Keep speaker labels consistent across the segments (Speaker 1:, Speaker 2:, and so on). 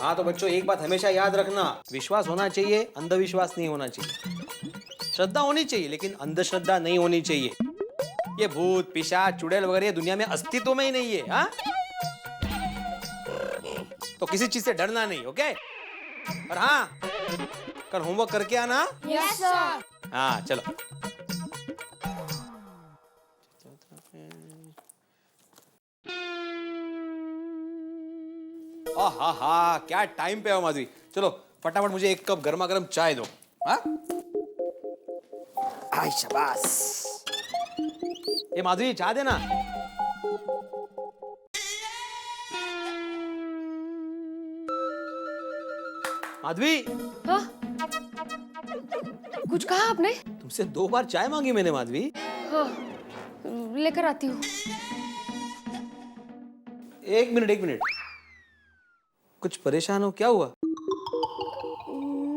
Speaker 1: हाँ तो बच्चों एक बात हमेशा याद रखना, विश्वास होना चाहिए, अंधविश्वास नहीं होना चाहिए। श्रद्धा होनी चाहिए लेकिन अंधश्रद्धा नहीं होनी चाहिए। ये भूत पिशाच चुड़ैल वगैरह दुनिया में अस्तित्व में ही नहीं है। हाँ तो किसी चीज से डरना नहीं, ओके? और हाँ, कल होमवर्क करके आना।
Speaker 2: Yes sir.
Speaker 1: हाँ चलो। हा हा क्या टाइम पे हो माधवी। चलो फटाफट मुझे एक कप गर्मा गर्म चाय दो। हाँ आई शाबाश। ये माधवी चाय देना। माधवी
Speaker 2: हाँ? कुछ कहा आपने?
Speaker 1: तुमसे 2 बार चाय मांगी मैंने माधवी।
Speaker 2: हाँ, लेकर आती हूँ।
Speaker 1: एक मिनट, कुछ परेशान हो? क्या हुआ?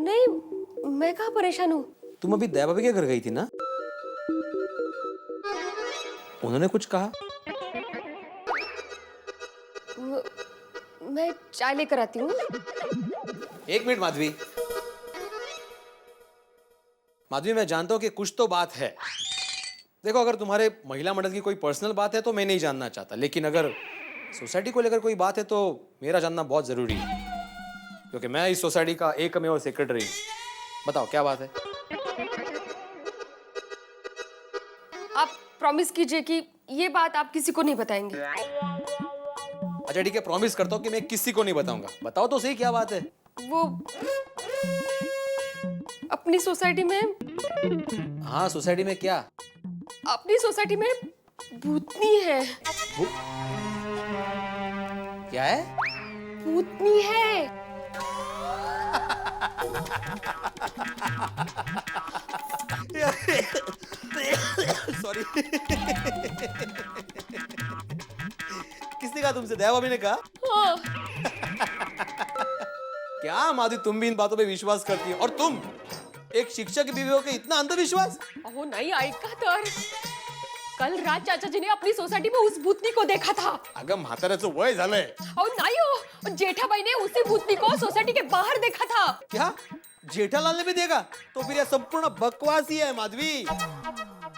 Speaker 2: नहीं, मैं कहाँ परेशान हूँ।
Speaker 1: तुम अभी दया भाभी के घर गई थी ना? उन्होंने कुछ कहा?
Speaker 2: मैं चाय लेकर आती हूँ।
Speaker 1: एक मिनट माधवी। माधवी मैं जानता हूं कि कुछ तो बात है। देखो अगर तुम्हारे महिला मंडल की कोई पर्सनल बात है तो मैं नहीं जानना चाहता, लेकिन अगर सोसाइटी को लेकर कोई बात है तो मेरा जानना बहुत जरूरी है, क्योंकि मैं इस सोसाइटी का एकमेव सेक्रेटरी हूं। बताओ क्या बात है?
Speaker 2: आप प्रॉमिस कीजिए कि ये बात आप किसी को नहीं बताएंगे।
Speaker 1: अच्छा ठीक है, प्रॉमिस करता हूं कि मैं किसी को नहीं बताऊंगा। बताओ तो सही क्या बात है?
Speaker 2: वो अपनी सोसाइटी में,
Speaker 1: हाँ सोसाइटी में क्या?
Speaker 2: अपनी सोसाइटी में भूतनी है।
Speaker 1: क्या है?
Speaker 2: भूतनी है।
Speaker 1: सॉरी। किसने कहा तुमसे? दया भाभी ने कहा?
Speaker 2: हाँ।
Speaker 1: क्या माधवी तुम भी इन बातों पे विश्वास करती हो? और तुम एक शिक्षक की बीवी हो के इतना अंधविश्वास?
Speaker 2: अहो नहीं ऐका तर, कल रात चाचा जी ने अपनी सोसाइटी में उस भूतनी को देखा था।
Speaker 1: अगं म्हाताऱ्याचं वय झालंय।
Speaker 2: अहो नहीं हो, जेठाबाई ने उसी भूतनी को सोसाइटी के बाहर देखा था।
Speaker 1: क्या जेठालाल ने भी देखा? तो फिर यह संपूर्ण बकवास ही है माधवी।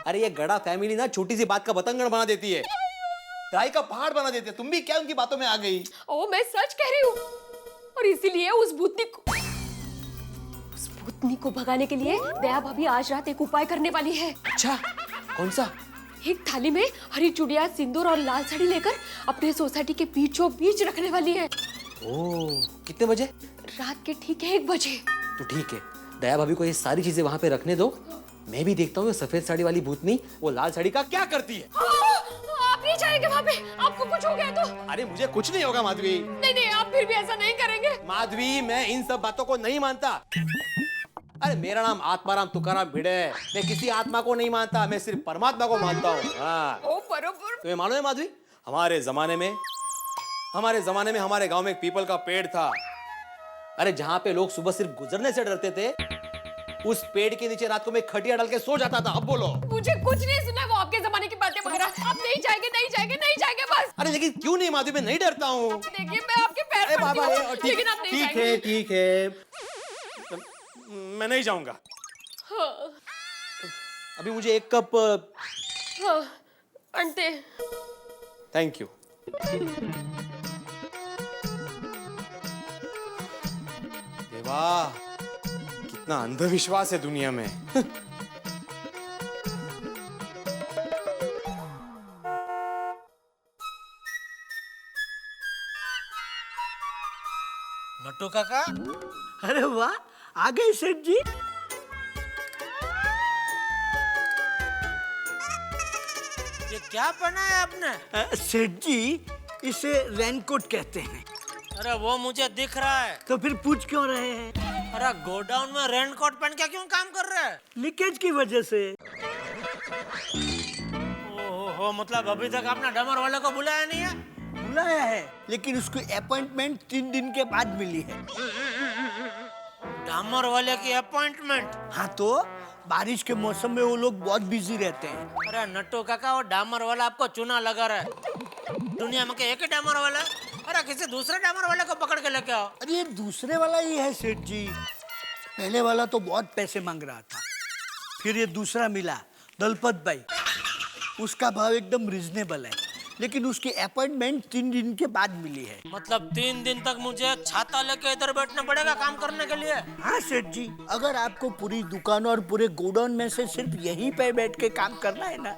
Speaker 1: अरे ये गड़ा फैमिली ना छोटी सी बात का बतंगड़ बना देती है, राई का पहाड़ बना देती है। तुम भी क्या उनकी बातों में आ गई?
Speaker 2: ओ मैं सच कह रही हूँ, और इसीलिए उस भूतनी को भगाने के लिए दया भाभी आज रात एक उपाय करने वाली है।
Speaker 1: अच्छा कौन सा?
Speaker 2: एक थाली में हरी चूड़ियां, सिंदूर और लाल साड़ी लेकर अपने सोसाइटी के बीचों बीच रखने वाली है।
Speaker 1: ओह कितने बजे?
Speaker 2: रात के ठीक 1 बजे।
Speaker 1: तो ठीक है, दया भाभी को ये सारी चीजें वहां पे रखने दो। मैं भी देखता हूँ सफेद साड़ी वाली भूतनी वो लाल साड़ी का क्या करती है।
Speaker 2: आप नहीं जाएंगे वहाँ पे? आपको कुछ हो गया तो?
Speaker 1: अरे मुझे कुछ नहीं होगा माधवी।
Speaker 2: नहीं, आप फिर भी ऐसा नहीं करेंगे।
Speaker 1: माधवी मैं इन सब बातों को नहीं मानता। अरे मेरा नाम आत्माराम तुकाराम भिड़े है। मैं किसी आत्मा को नहीं मानता, मैं सिर्फ परमात्मा को मानता हूँ। हाँ
Speaker 2: ओ बरोबर।
Speaker 1: तुम्हें मालूम है माधवी, हमारे जमाने में हमारे गांव में एक पीपल का पेड़ था। अरे जहाँ पे लोग सुबह सिर्फ गुजरने से डरते थे, उस पेड़ के नीचे रात को मैं खटिया डाल के सो जाता था। अब बोलो।
Speaker 2: मुझे कुछ नहीं सुना, वो आपके जमाने की बातें वगैरह। आप नहीं जाएंगे बस।
Speaker 1: अरे लेकिन क्यों नहीं माधवी, मैं नहीं डरता हूँ।
Speaker 2: देखिए मैं आपके पैर पड़ती हूँ, लेकिन आप नहीं जाएंगे।
Speaker 1: ठीक है, मैं नहीं जाऊंगा।
Speaker 2: हाँ,
Speaker 1: अभी मुझे एक कप।
Speaker 2: हाँ, अंटे।
Speaker 1: Thank you. देवा कितना अंधविश्वास है दुनिया में।
Speaker 3: नट्टू काका,
Speaker 4: अरे वाह, आ गए सेठ जी।
Speaker 3: ये क्या पहना है आपने?
Speaker 4: सेठ जी, इसे रेनकोट कहते हैं।
Speaker 3: अरे वो मुझे दिख रहा है।
Speaker 4: तो फिर पूछ क्यों रहे हैं?
Speaker 3: अरे गोडाउन में रेनकोट पहन के क्यों काम कर रहे हैं?
Speaker 4: लीकेज की वजह से।
Speaker 3: ओहो, मतलब अभी तक आपने डमर वाले को बुलाया नहीं है?
Speaker 4: बुलाया है, लेकिन उसको अपॉइंटमेंट 3 दिन के बाद मिली है।
Speaker 3: डामर वाले की अपॉइंटमेंट?
Speaker 4: हाँ तो बारिश के मौसम में वो लोग बहुत बिजी रहते हैं।
Speaker 3: अरे नट्टू काका, वो डामर वाला आपको चूना लगा रहा है। दुनिया में क्या एक ही डामर वाला है? अरे किसी दूसरे डमर वाले को पकड़ के लेके आओ।
Speaker 4: अरे ये दूसरे वाला ही है सेठ जी। पहले वाला तो बहुत पैसे मांग रहा था, फिर ये दूसरा मिला दलपत भाई, उसका भाव एकदम रिजनेबल है, लेकिन उसकी अपॉइंटमेंट 3 दिन के बाद मिली है।
Speaker 3: मतलब 3 दिन तक मुझे छाता लेके इधर बैठना पड़ेगा काम करने के लिए?
Speaker 4: हाँ सेठ जी, अगर आपको पूरी दुकान और पूरे गोडाउन में से सिर्फ यहीं पे बैठ के काम करना है ना,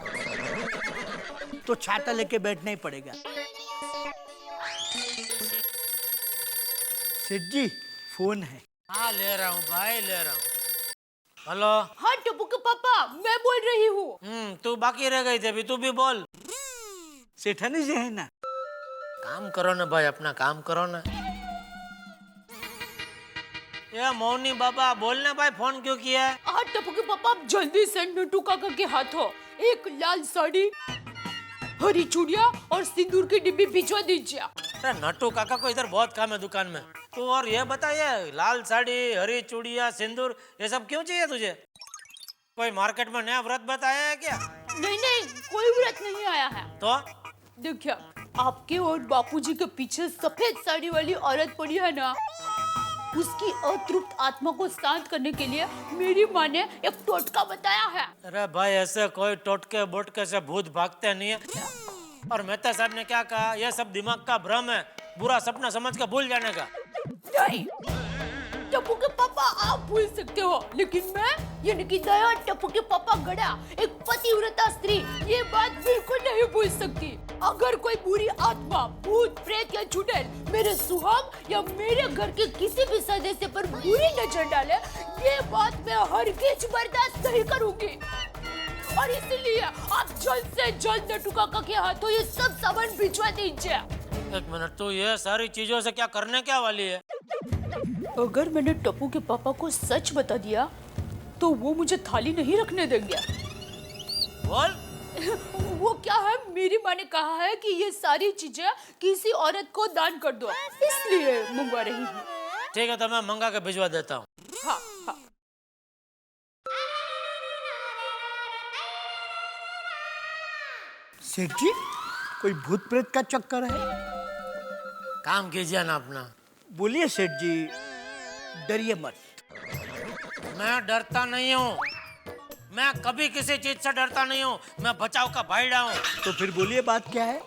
Speaker 4: तो छाता लेके बैठना ही पड़ेगा। सेठ जी फोन है।
Speaker 3: हाँ ले रहा हूँ भाई, ले रहा हूँ। हेलो।
Speaker 2: हाँ टप्पू के पापा, मैं बोल रही हूँ।
Speaker 3: तू बाकी रह गई थी, अभी तू भी बोल।
Speaker 4: सेठानी जी है ना?
Speaker 3: काम करो ना भाई, अपना काम करो ना। ये मौनी बाबा बोलने भाई, फोन क्यों किया है?
Speaker 2: हाँ टप्पू के पापा, आप जल्दी से नटू काका के हाथों एक लाल साड़ी, हरी चूड़ियाँ और सिंदूर की डिब्बी भिजवा दीजिए।
Speaker 3: अरे नट्टू काका को इधर बहुत काम है दुकान में। तू और ये बताइए, लाल साड़ी, हरी चूड़ियाँ, सिंदूर, ये सब क्यों चाहिए तुझे? कोई मार्केट में नया व्रत बताया है क्या?
Speaker 2: नहीं नहीं, कोई व्रत नहीं आया है।
Speaker 3: तो
Speaker 2: देखिए, आपके और बापूजी के पीछे सफेद साड़ी वाली औरत पड़ी है ना, उसकी अतृप्त आत्मा को शांत करने के लिए मेरी माँ ने एक टोटका बताया है।
Speaker 3: अरे भाई, ऐसे कोई टोटके बोटके से भूत भागते नहीं है। और मेहता साहब ने क्या कहा, यह सब दिमाग का भ्रम है, बुरा सपना समझ के भूल जाने का।
Speaker 2: नहीं टप्पू के पापा, आप भूल सकते हो, लेकिन मैं यानी कि दया टप्पू के पापा गड़ा, एक पतिव्रता स्त्री, ये बात बिल्कुल नहीं भूल सकती। अगर कोई बुरी आत्मा, भूत, प्रेत या चुड़ैल मेरे सुहाग या मेरे घर के किसी भी सदस्य पर बुरी नजर डाले, ये बात मैं हरगिज बर्दाश्त नहीं करूंगी। और इसीलिए आप जल्द से जल्द नटू काका के हाथों ये सब सामान भिजवा दीजिए।
Speaker 3: एक मिनट, तू ये सारी चीजों से क्या करने क्या वाली है?
Speaker 2: अगर मैंने टप्पू के पापा को सच बता दिया तो वो मुझे थाली नहीं रखने देंगे।
Speaker 3: बोल।
Speaker 2: वो क्या है, मेरी माँ ने कहा है कि ये सारी चीजें किसी औरत को दान कर दो, इसलिए मंगवा रही हूँ।
Speaker 3: ठीक है, तो मैं मंगा के भिजवा देता हूँ।
Speaker 2: हाँ हाँ।
Speaker 4: सेठ जी, कोई भूत प्रेत का चक्कर है?
Speaker 3: काम कीजिए ना अपना।
Speaker 4: बोलिए सेठ जी, डरिए मत।
Speaker 3: मैं डरता नहीं हूँ, मैं कभी किसी चीज से डरता नहीं हूँ, मैं बचाव का भाईड़ा हूँ।
Speaker 4: तो फिर बोलिए, बात क्या है?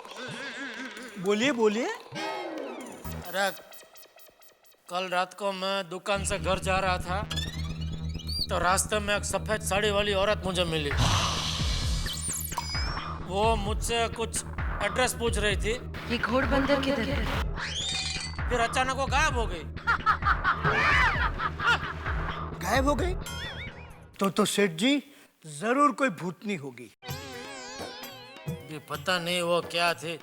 Speaker 4: बोलिए बोलिए।
Speaker 3: अरे कल रात को मैं दुकान से घर जा रहा था, तो रास्ते में एक सफेद साड़ी वाली औरत मुझे मिली। वो मुझसे कुछ एड्रेस पूछ रही थी।
Speaker 5: ये घोड़बंदर किधर है?
Speaker 3: फिर अचानक वो गायब हो गई।
Speaker 4: गायब हो गई? तो सेठ जी जरूर कोई भूतनी होगी।
Speaker 3: ये पता नहीं वो क्या थी,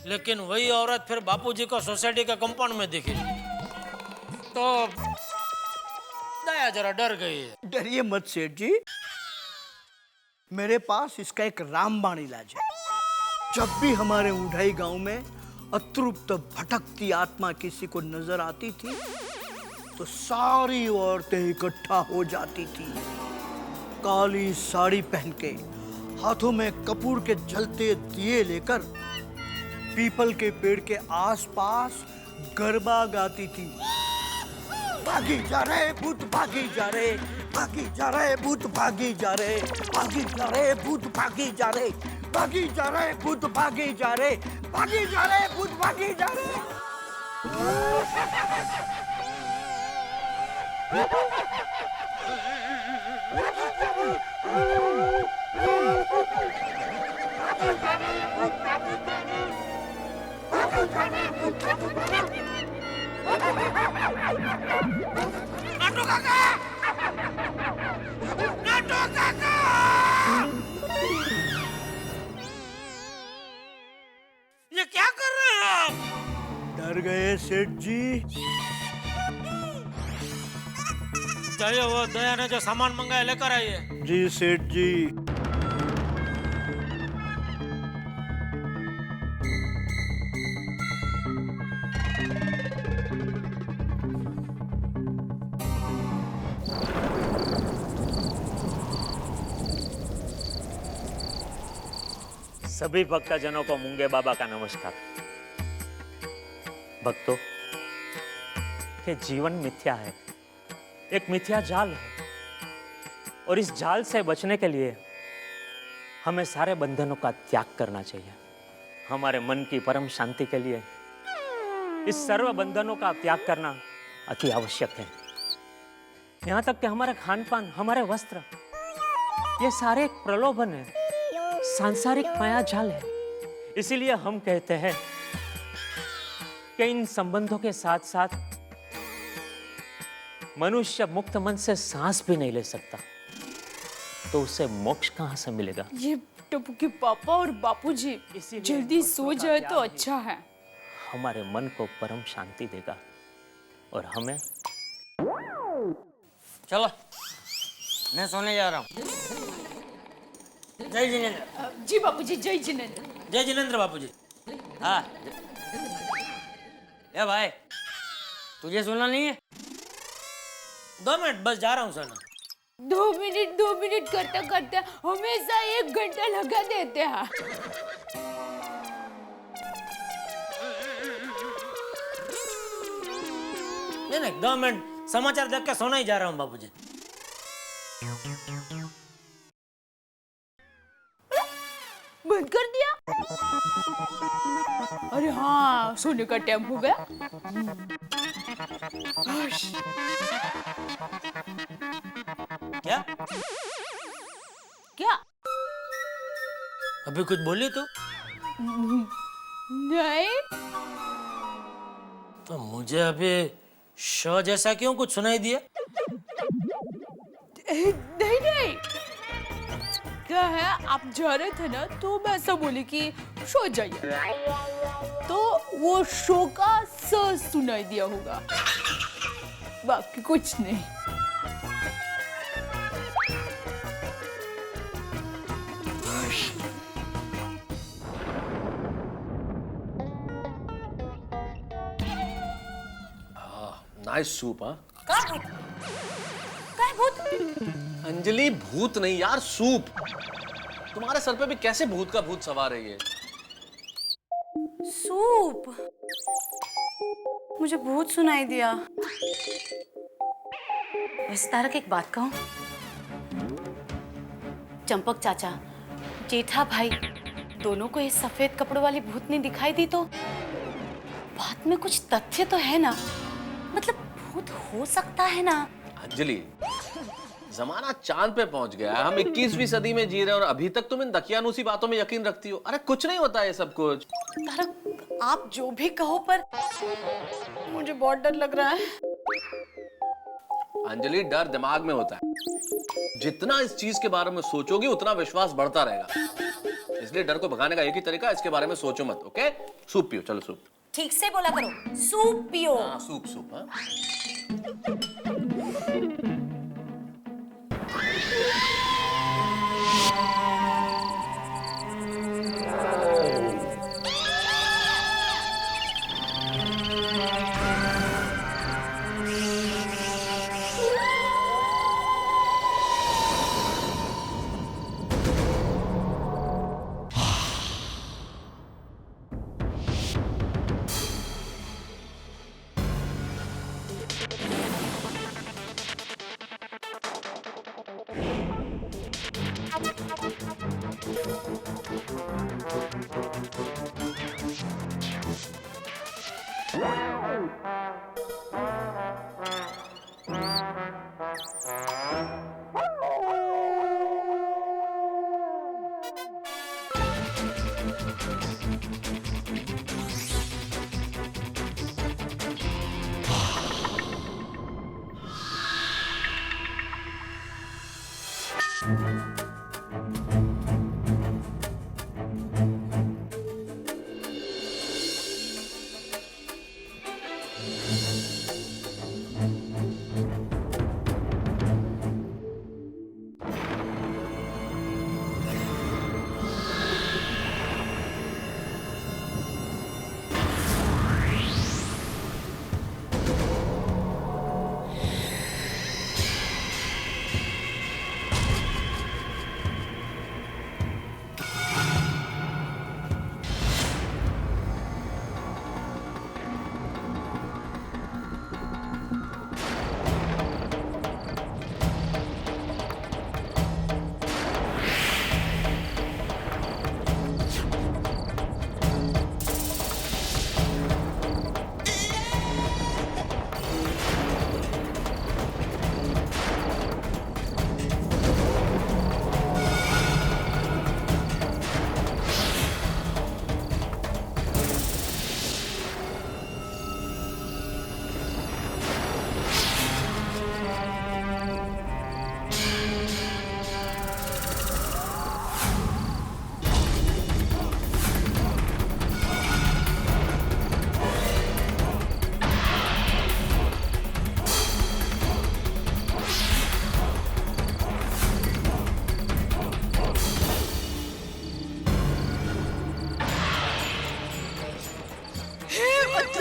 Speaker 3: लेकिन वही औरत फिर बापूजी को सोसाइटी के कंपाउंड में दिखी, तो दया जरा डर गई है।
Speaker 4: डरिए मत सेठ जी, मेरे पास इसका एक रामबाण इलाज है। जब भी हमारे उढ़ाई गांव में अतृप्त भटकती आत्मा किसी को नजर आती थी, तो सारी औरतें इकट्ठा हो जाती थी, काली साड़ी पहन के, हाथों में कपूर के जलते दिए लेकर, पीपल के पेड़ के आसपास गरबा गाती थी। भागी जा रहे भूत, भागी जा रहे, भागी जा रहे भूत, भागी जा रहे, भागी जा रहे भूत, भागी जा रहे, भागी जा रहे भूत, भागी जा रहे, भागी जा रहे भूत, भागी जा रहे।
Speaker 3: नाटू काका! नाटू काका! ये क्या कर रहे हैं आप?
Speaker 4: डर गए सेठ जी?
Speaker 3: चाहिए वो दया ने जो सामान मंगाया लेकर आइए।
Speaker 4: जी सेठ जी।
Speaker 6: सभी भक्तजनों को मुंगे बाबा का नमस्कार। भक्तों, ये जीवन मिथ्या है, एक मिथ्या जाल है, और इस जाल से बचने के लिए हमें सारे बंधनों का त्याग करना चाहिए। हमारे मन की परम शांति के लिए इस सर्व बंधनों का त्याग करना अति आवश्यक है। यहाँ तक कि हमारा खान पान, हमारे वस्त्र, ये सारे एक प्रलोभन है, सांसारिक माया जाल है। इसीलिए हम कहते हैं कि इन संबंधों के साथ साथ मनुष्य मुक्त मन से सांस भी नहीं ले सकता, तो उसे मोक्ष कहां से मिलेगा?
Speaker 2: ये टप्पू के पापा और बापूजी
Speaker 6: इसीलिए
Speaker 2: जल्दी सो जाए तो अच्छा है।
Speaker 6: हमारे मन को परम शांति देगा और हमें।
Speaker 3: चलो, मैं सोने जा रहा हूँ। जय जिनेंद्र।
Speaker 2: जी बापूजी, जय जिनेंद्र।
Speaker 3: जय जिनेंद्र बापूजी। हाँ। ए भाई, तुझे सुनना नहीं है? 2 मिनट, बस जा रहा हूँ सोना।
Speaker 2: 2 मिनट करते करते हमेशा 1 घंटा लगा देते हैं।
Speaker 3: नहीं, 2 मिनट समाचार देख के सोना ही जा रहा हूँ बापूजी।
Speaker 2: बंद कर दिया? अरे हाँ, सोने का टाइम हो गया।
Speaker 3: क्या?
Speaker 2: क्या?
Speaker 3: अभी कुछ बोली तू?
Speaker 2: नहीं।
Speaker 3: तो मुझे अभी श जैसा क्यों कुछ सुनाई दिया?
Speaker 2: नहीं। क्या है, आप जा रहे थे ना, तो मैं ऐसा बोली कि सो जाइए, तो वो शो का स सुनाई दिया होगा, बाकी कुछ नहीं।
Speaker 7: Nice soup. हाँ
Speaker 2: काय भूत?
Speaker 7: अंजलि, भूत नहीं यार, सूप। तुम्हारे सर पे भी कैसे भूत का भूत सवार है ये?
Speaker 5: सूप। मुझे भूत सुनाई दिया। वैसे तारक, एक बात कहूं? चंपक चाचा, जेठा भाई, दोनों को इस सफेद कपड़ों वाली भूतनी दिखाई दी तो बात में कुछ तथ्य तो है ना? मतलब भूत हो सकता है ना?
Speaker 7: अंजलि, जमाना चांद पे पहुंच गया है। हम 21वीं सदी में जी रहे हैं और अभी तक तुम इन दकियानूसी बातों में यकीन रखती हो। अरे कुछ नहीं होता ये सब कुछ।
Speaker 5: तारक, आप जो भी कहो, पर मुझे बहुत डर लग रहा है।
Speaker 7: अंजलि, डर दिमाग में होता है। जितना इस चीज के बारे में सोचोगी उतना विश्वास बढ़ता रहेगा। इसलिए डर को भगाने का एक ही तरीका है, इसके बारे में सोचो मत। ओके? सूप पियो, चलो सूप।
Speaker 5: ठीक से बोला करो, सूप पियो।
Speaker 7: हाँ, सूप सूप। हाँ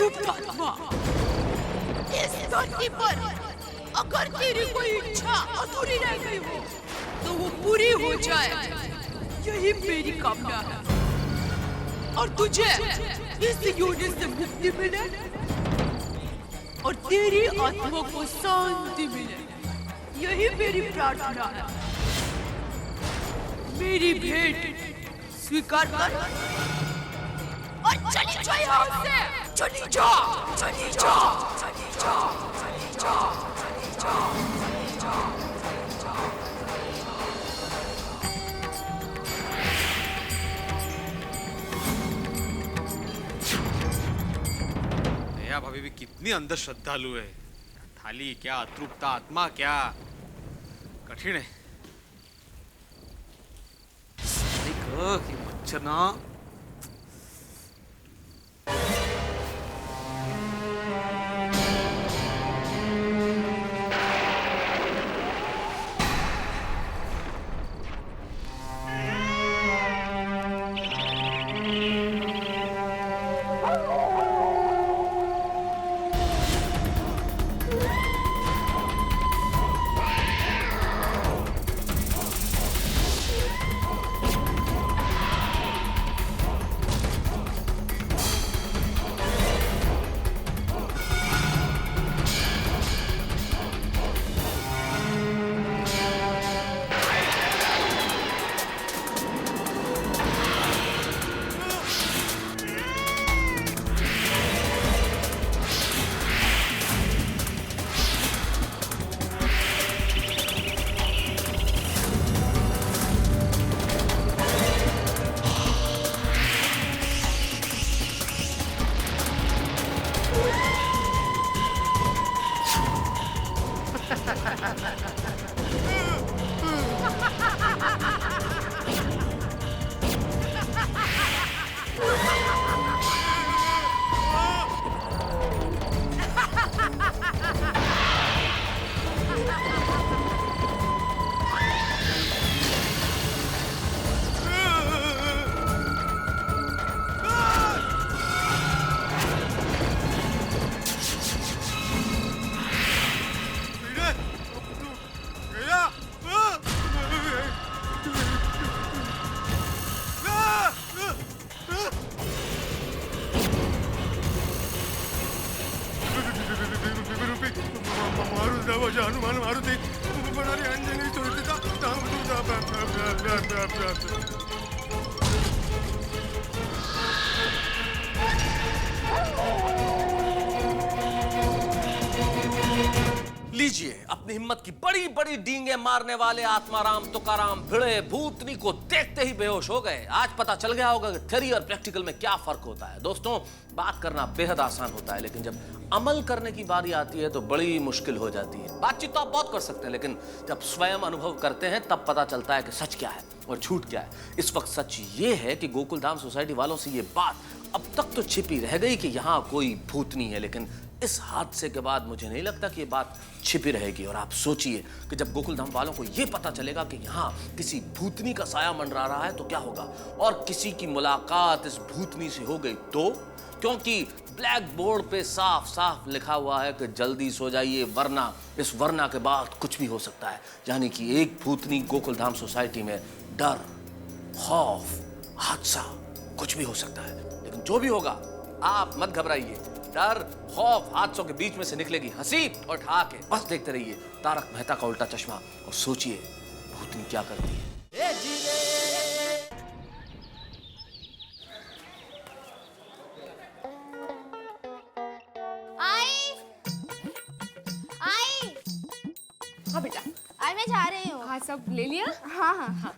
Speaker 2: अतृप्त आत्मा, इस धरती पर अगर तेरी कोई इच्छा अधूरी रह गई हो तो वो पूरी हो जाए, यही मेरी कामना है। और तुझे इस योनि से मुक्ति मिले और तेरी आत्मा को शांति मिले, यही मेरी प्रार्थना है। मेरी भेंट स्वीकार कर और चली जा यहाँ से, चली जा, चली जा, चली जा, चली जा, चली जा, चली जा।
Speaker 1: दया भाभी भी कितनी अंधश्रद्धालु श्रद्धालु है। थाली क्या, अतृप्त आत्मा क्या, कठिन है। देखो कि मच्छर ना
Speaker 8: हनुमान मारुति बनारी अंजनी सुरक्षिता
Speaker 7: लीजिए अपनी हिम्मत की बड़ी बड़ी डींगे मारने वाले आत्माराम तुकाराम भिड़े भूतनी को देखते ही बेहोश हो गए। आज पता चल गया होगा कि थ्योरी और प्रैक्टिकल में क्या फर्क होता है। दोस्तों, बात करना बेहद आसान होता है, लेकिन जब अमल करने की बारी आती है तो बड़ी मुश्किल हो जाती है। बातचीत तो आप बहुत कर सकते हैं, लेकिन जब स्वयं अनुभव करते हैं तब पता चलता है कि सच क्या है और झूठ क्या है। इस वक्त सच ये है कि गोकुलधाम सोसाइटी वालों से ये बात अब तक तो छिपी रह गई कि यहाँ कोई भूतनी है, लेकिन इस हादसे के बाद मुझे नहीं लगता कि ये बात छिपी रहेगी। और आप सोचिए कि जब गोकुलधाम वालों को ये पता चलेगा कि यहाँ किसी भूतनी का साया मंडरा रहा है तो क्या होगा, और किसी की मुलाकात इस भूतनी से हो गई तो, क्योंकि ब्लैक बोर्ड पे साफ साफ लिखा हुआ है कि जल्दी सो जाइए वरना इस वरना के बाद कुछ भी हो सकता है। यानी कि एक भूतनी गोकुलधाम सोसाइटी में डर, खौफ, हादसा कुछ भी हो सकता है। लेकिन जो भी होगा आप मत घबराइए, डर, खौफ, हादसों के बीच में से निकलेगी हंसी और ठहाके। बस देखते रहिए तारक मेहता का उल्टा चश्मा और सोचिए भूतनी क्या करती है।
Speaker 2: हाँ बेटा,
Speaker 9: आज मैं जा रही हूँ।
Speaker 2: हाँ सब ले लिया?
Speaker 9: हाँ हाँ हाँ।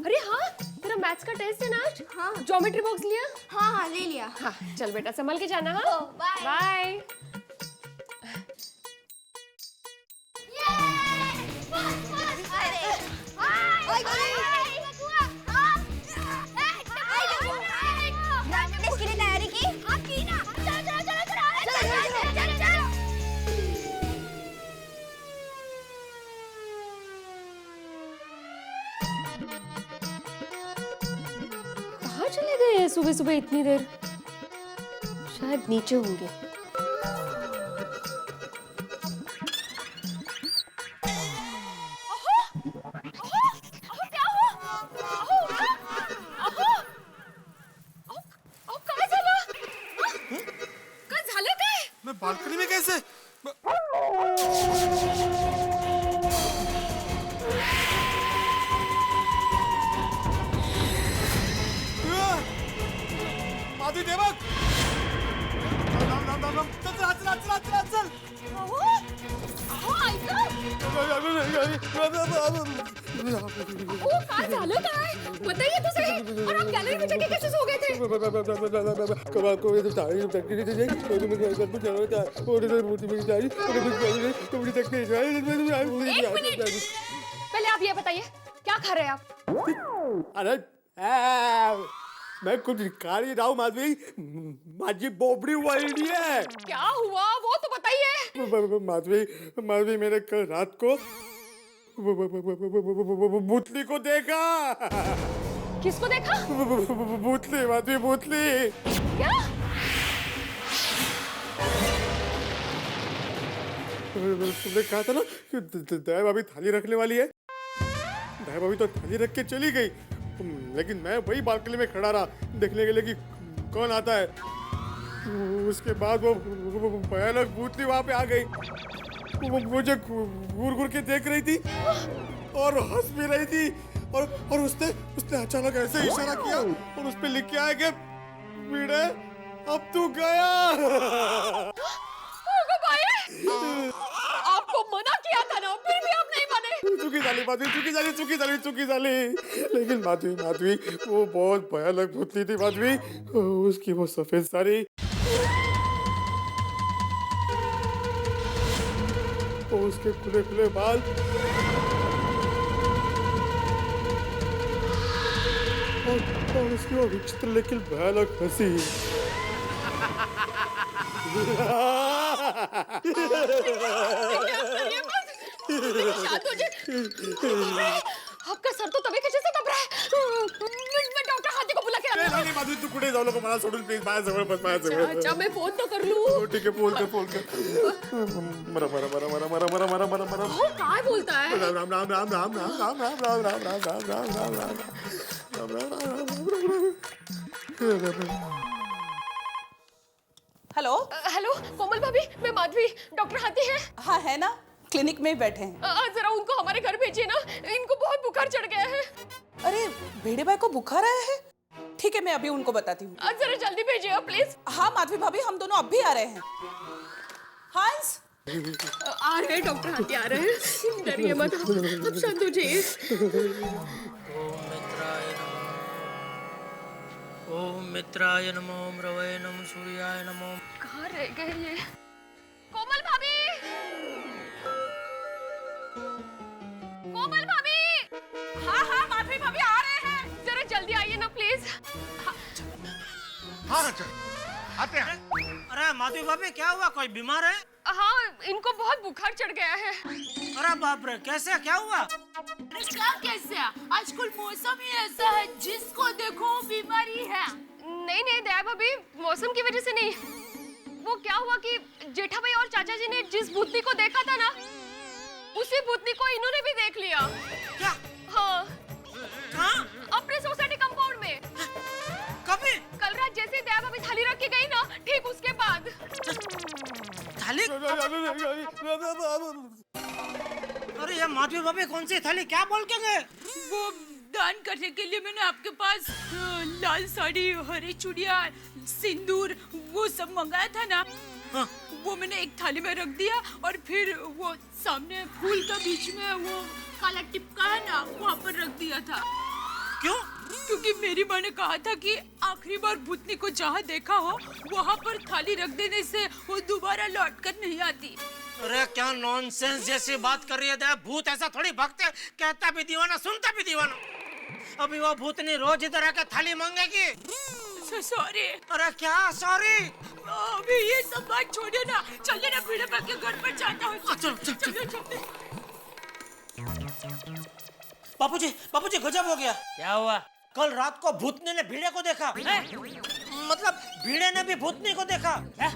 Speaker 2: अरे हाँ, तेरा मैथ्स का टेस्ट है ना आज?
Speaker 9: हाँ।
Speaker 2: ज्योमेट्री बॉक्स लिया?
Speaker 9: हाँ हाँ ले लिया।
Speaker 2: हाँ चल बेटा, संभल के जाना। हाँ
Speaker 9: बाय।
Speaker 2: बाय।
Speaker 9: इसके लिए तैयारी की? हाँ की ना। चलो चलो चलो चलो चलो चलो।
Speaker 2: कहाँ चले गए हैं सुबह सुबह इतनी देर? शायद नीचे होंगे।
Speaker 8: मैं बालकनी में कैसे? माधवी देवक! चल!
Speaker 2: काय झालं काय? बताइए तो सही। और आप गैलरी में जाके कैसे सो गए थे? एक मिनट। पहले आप ये बताइए क्या खा रहे हैं आप?
Speaker 8: अरे मैं कुछ खा नहीं रहा हूँ माधवी, माझी बोबड़ी वळली है।
Speaker 2: क्या हुआ वो तो बताइए।
Speaker 8: माधवी मैंने कल रात को भूतली को देखा।
Speaker 2: किसको देखा?
Speaker 8: भूतली माधवी, भूतली।
Speaker 2: क्या?
Speaker 8: तुमने कहा था ना कि दया भाभी थाली रखने वाली है। दया भाभी तो थाली रख के चली गई, लेकिन मैं वही बालकनी में खड़ा रहा देखने के लिए कि कौन आता है। उसके बाद वो भयानक भूतली वहां पे आ गई। वो मुझे घूर घूर के देख रही थी और हंस भी रही थी, और उसने अचानक ऐसे इशारा किया और उस पे लिख के आया कि वीड़े अब तू गया।
Speaker 2: आपको मना किया था ना, फिर भी आप नहीं माने।
Speaker 8: चुकी झाली। लेकिन माधवी वो बहुत भयानक भूतली थी माधवी। उसकी वो सफेद साड़ी, उसके खुले खुले बाल, और उसकी वो विचित्र लेकिन भयानक हंसी।
Speaker 2: आपका सर तो तभी कैसे दब रहा है। मैं डॉक्टर हाथी को बुला के आता हूं।
Speaker 8: नाही माधवी तू कुठे जाऊ नको, मला सोडून प्लीज माझ्याजवळ बस, माझ्याजवळ।
Speaker 2: अच्छा मैं फोन तो कर लूं।
Speaker 8: ठीक है, फोन कर। मरा।
Speaker 2: वो काय बोलता है?
Speaker 10: हेलो।
Speaker 2: हेलो कोमल भाभी, मैं माधवी। डॉक्टर हाथी है?
Speaker 10: हाँ है ना, क्लिनिक में बैठे हैं।
Speaker 2: जरा उनको हमारे घर भेजिए ना, इनको बहुत बुखार चढ़ गया है।
Speaker 10: अरे भेड़े भाई को बुखार आया है? ठीक है, मैं अभी उनको बताती हूँ।
Speaker 2: जरा जल्दी भेजिए प्लीज।
Speaker 10: हाँ माधवी भाभी, हम दोनों अब भी आ रहे हैं। हंस
Speaker 2: आ रहे हैं, डॉक्टर हाथी आ रहे हैं। डरिए मत, अब शांत हो जाइए।
Speaker 3: ओम मित्राय नमो, ओम रवये नमो, सूर्याय नमो।
Speaker 2: कहाँ रह गए ये? कोमल भाभी! कोमल भाभी! हाँ माधवी भाभी आ रहे हैं। जरा जल्दी आइए ना प्लीज।
Speaker 8: हाँ आते हैं।
Speaker 3: अरे माधवी भाभी क्या हुआ, कोई बीमार है?
Speaker 2: हाँ, इनको बहुत बुखार चढ़ गया है।
Speaker 3: अरे बाप रे, कैसे, क्या हुआ?
Speaker 2: क्या कैसे? आजकल मौसम ही ऐसा है, जिसको देखो बीमारी है। नहीं दया भाभी, मौसम की वजह से नहीं। वो क्या हुआ कि जेठा भाई और चाचा जी ने जिस भूतनी को देखा था ना, उसी भूतनी को इन्होंने भी देख लिया।
Speaker 3: क्या?
Speaker 2: हाँ।
Speaker 3: कहाँ?
Speaker 2: अपने सोसाइटी कंपाउंड में।
Speaker 3: कभी?
Speaker 2: कल रात जैसे दया भाभी थाली रख के गई ना, ठीक उसके बाद।
Speaker 3: थाली? अरे ये माधवी भाभी कौन सी थाली, क्या बोल के गए?
Speaker 2: वो दान करने के लिए मैंने आपके पास लाल साड़ी, हरी चूड़ियां, सिंदूर, वो सब मंगाया था ना।
Speaker 3: हाँ।
Speaker 2: वो मैंने एक थाली में रख दिया, और फिर वो सामने फूल का बीच में वो काला टिपका है ना, वहाँ पर रख दिया था।
Speaker 3: क्यों?
Speaker 2: क्योंकि मेरी माँ ने कहा था कि आखिरी बार भूतनी को जहाँ देखा हो वहाँ पर थाली रख देने से वो दोबारा लौट कर नहीं आती।
Speaker 3: अरे क्या नॉनसेंस जैसी बात कर रही है दया, भूत ऐसा थोड़ी भगते, कहता भी दीवाना सुनता भी दीवाना। अभी वो भूतनी रोज इधर आकर थाली मांगेगी।
Speaker 2: सॉरी।
Speaker 3: अरे क्या सॉरी?
Speaker 2: अभी ये सब बात छोड़िए ना, चलिए ना भेड़े भाई के घर पर जाता हूँ।
Speaker 3: चलो। बापूजी गजब हो गया। क्या हुआ? कल रात को भूतनी ने भीड़े को देखा है? मतलब भीड़े ने भी भूतनी को देखा है?